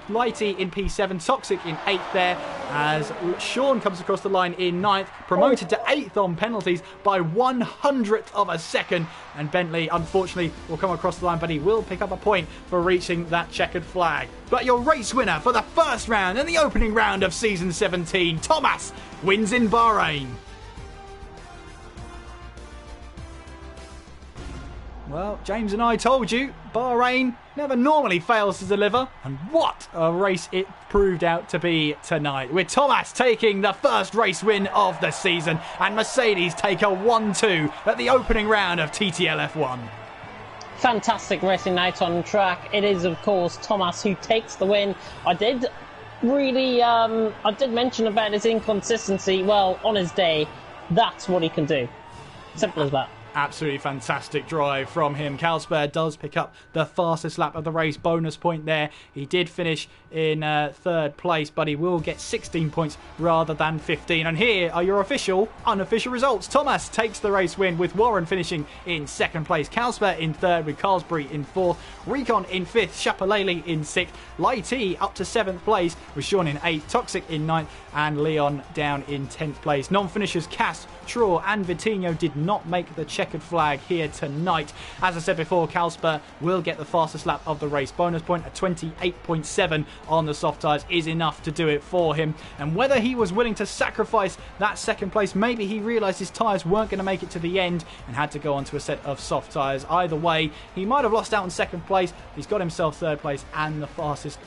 Lighty in P7, Toxic in 8th there, as Sean comes across the line in 9th, promoted to 8th on penalties by 100th of a second, and Bentley unfortunately will come across the line, but he will pick up a point for reaching that checkered flag. But your race winner for the first round and the opening round of season 17, Thomas, wins in Bahrain. Well, James and I told you, Bahrain never normally fails to deliver, and what a race it proved out to be tonight, with Thomas taking the first race win of the season, and Mercedes take a 1-2 at the opening round of TTL F1. Fantastic racing night on track. It is, of course, Thomas who takes the win. I did mention about his inconsistency. Well, on his day, that's what he can do. Simple as that. Absolutely fantastic drive from him. Carlsberg does pick up the fastest lap of the race. Bonus point there. He did finish in third place, but he will get 16 points rather than 15. And here are your unofficial results. Thomas takes the race win with Warren finishing in second place. Carlsberg in third with Carlsbury in fourth. Recon in fifth. Chapalele in sixth. Lighty up to seventh place with Sean in eighth. Toxic in ninth. And Leon down in 10th place. Non-finishers Cass, Traw and Vitinho did not make the checkered flag here tonight. As I said before, Carlsberg will get the fastest lap of the race. Bonus point at 28.7 on the soft tyres is enough to do it for him. And whether he was willing to sacrifice that second place, maybe he realised his tyres weren't going to make it to the end and had to go onto a set of soft tyres. Either way, he might have lost out on second place. He's got himself third place and the fastest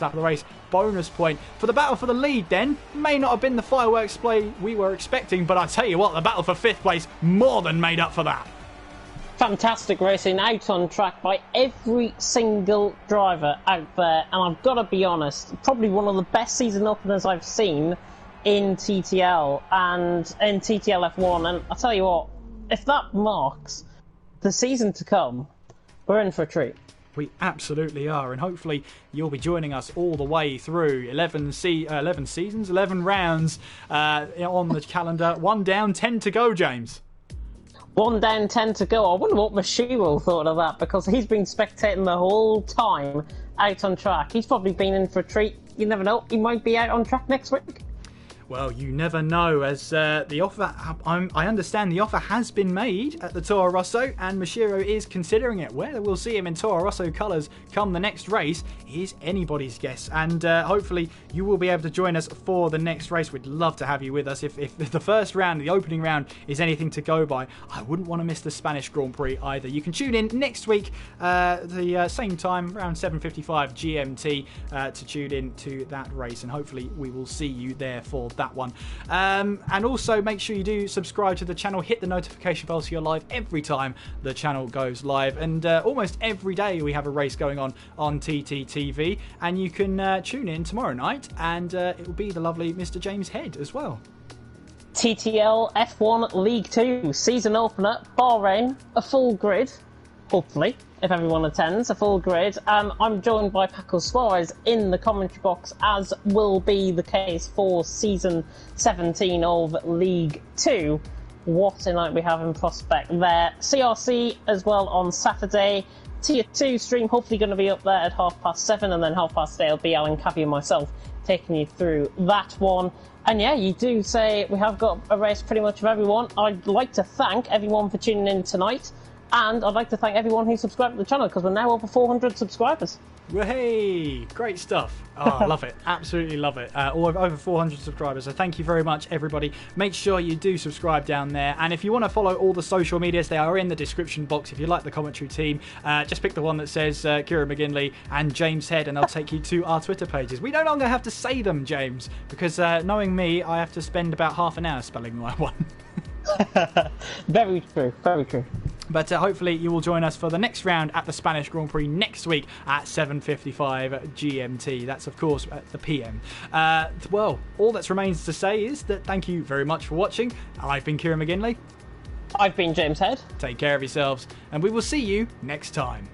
lap of the race. Bonus point for the battle for the lead then. May not have been the fireworks display we were expecting, but I tell you what, the battle for fifth place more than made up for that. Fantastic racing out on track by every single driver out there, and I've got to be honest, probably one of the best season openers I've seen in TTL and in TTL F1. And I tell you what, if that marks the season to come, we're in for a treat. We absolutely are, and hopefully you'll be joining us all the way through 11 seasons, 11 rounds on the calendar. 1 down, 10 to go, James. 1 down, 10 to go. I wonder what Mashiro thought of that, because he's been spectating the whole time out on track. He's probably been in for a treat. You never know, he might be out on track next week. Well, you never know, as the offer, I understand the offer has been made at the Toro Rosso, and Mashiro is considering it. Whether we'll see him in Toro Rosso colours come the next race is anybody's guess, and hopefully you will be able to join us for the next race. We'd love to have you with us. If the first round, the opening round, is anything to go by, I wouldn't want to miss the Spanish Grand Prix either. You can tune in next week, the same time, around 7:55 GMT, to tune in to that race, and hopefully we will see you there for that one. And also make sure you do subscribe to the channel, hit the notification bell so you're live every time the channel goes live, and almost every day we have a race going on TTTV, and you can tune in tomorrow night, and it will be the lovely Mr. James Head as well. TTL F1 League 2 season opener, Bahrain, a full grid, hopefully, if everyone attends, a full grid. I'm joined by Paco Suarez in the commentary box, as will be the case for season 17 of League 2. What a night we have in prospect there. CRC as well on Saturday. Tier 2 stream hopefully going to be up there at 7:30, and then 8:30 it'll be Alan Cabby and myself taking you through that one. And yeah, you do say we have got a race pretty much of everyone. I'd like to thank everyone for tuning in tonight. And I'd like to thank everyone who subscribed to the channel, because we're now over 400 subscribers. Hey, great stuff. Oh, I love it. Absolutely love it. Over 400 subscribers. So thank you very much, everybody. Make sure you do subscribe down there. And if you want to follow all the social medias, they are in the description box. If you like the commentary team, just pick the one that says Kieran McGinley and James Head, and they'll take you to our Twitter pages. We no longer have to say them, James, because knowing me, I have to spend about half an hour spelling my one. Very true, very true. But hopefully you will join us for the next round at the Spanish Grand Prix next week at 7:55 GMT. That's, of course, at the PM. Well, all that remains to say is that thank you very much for watching. I've been Kieran McGinley. I've been James Head. Take care of yourselves, and we will see you next time.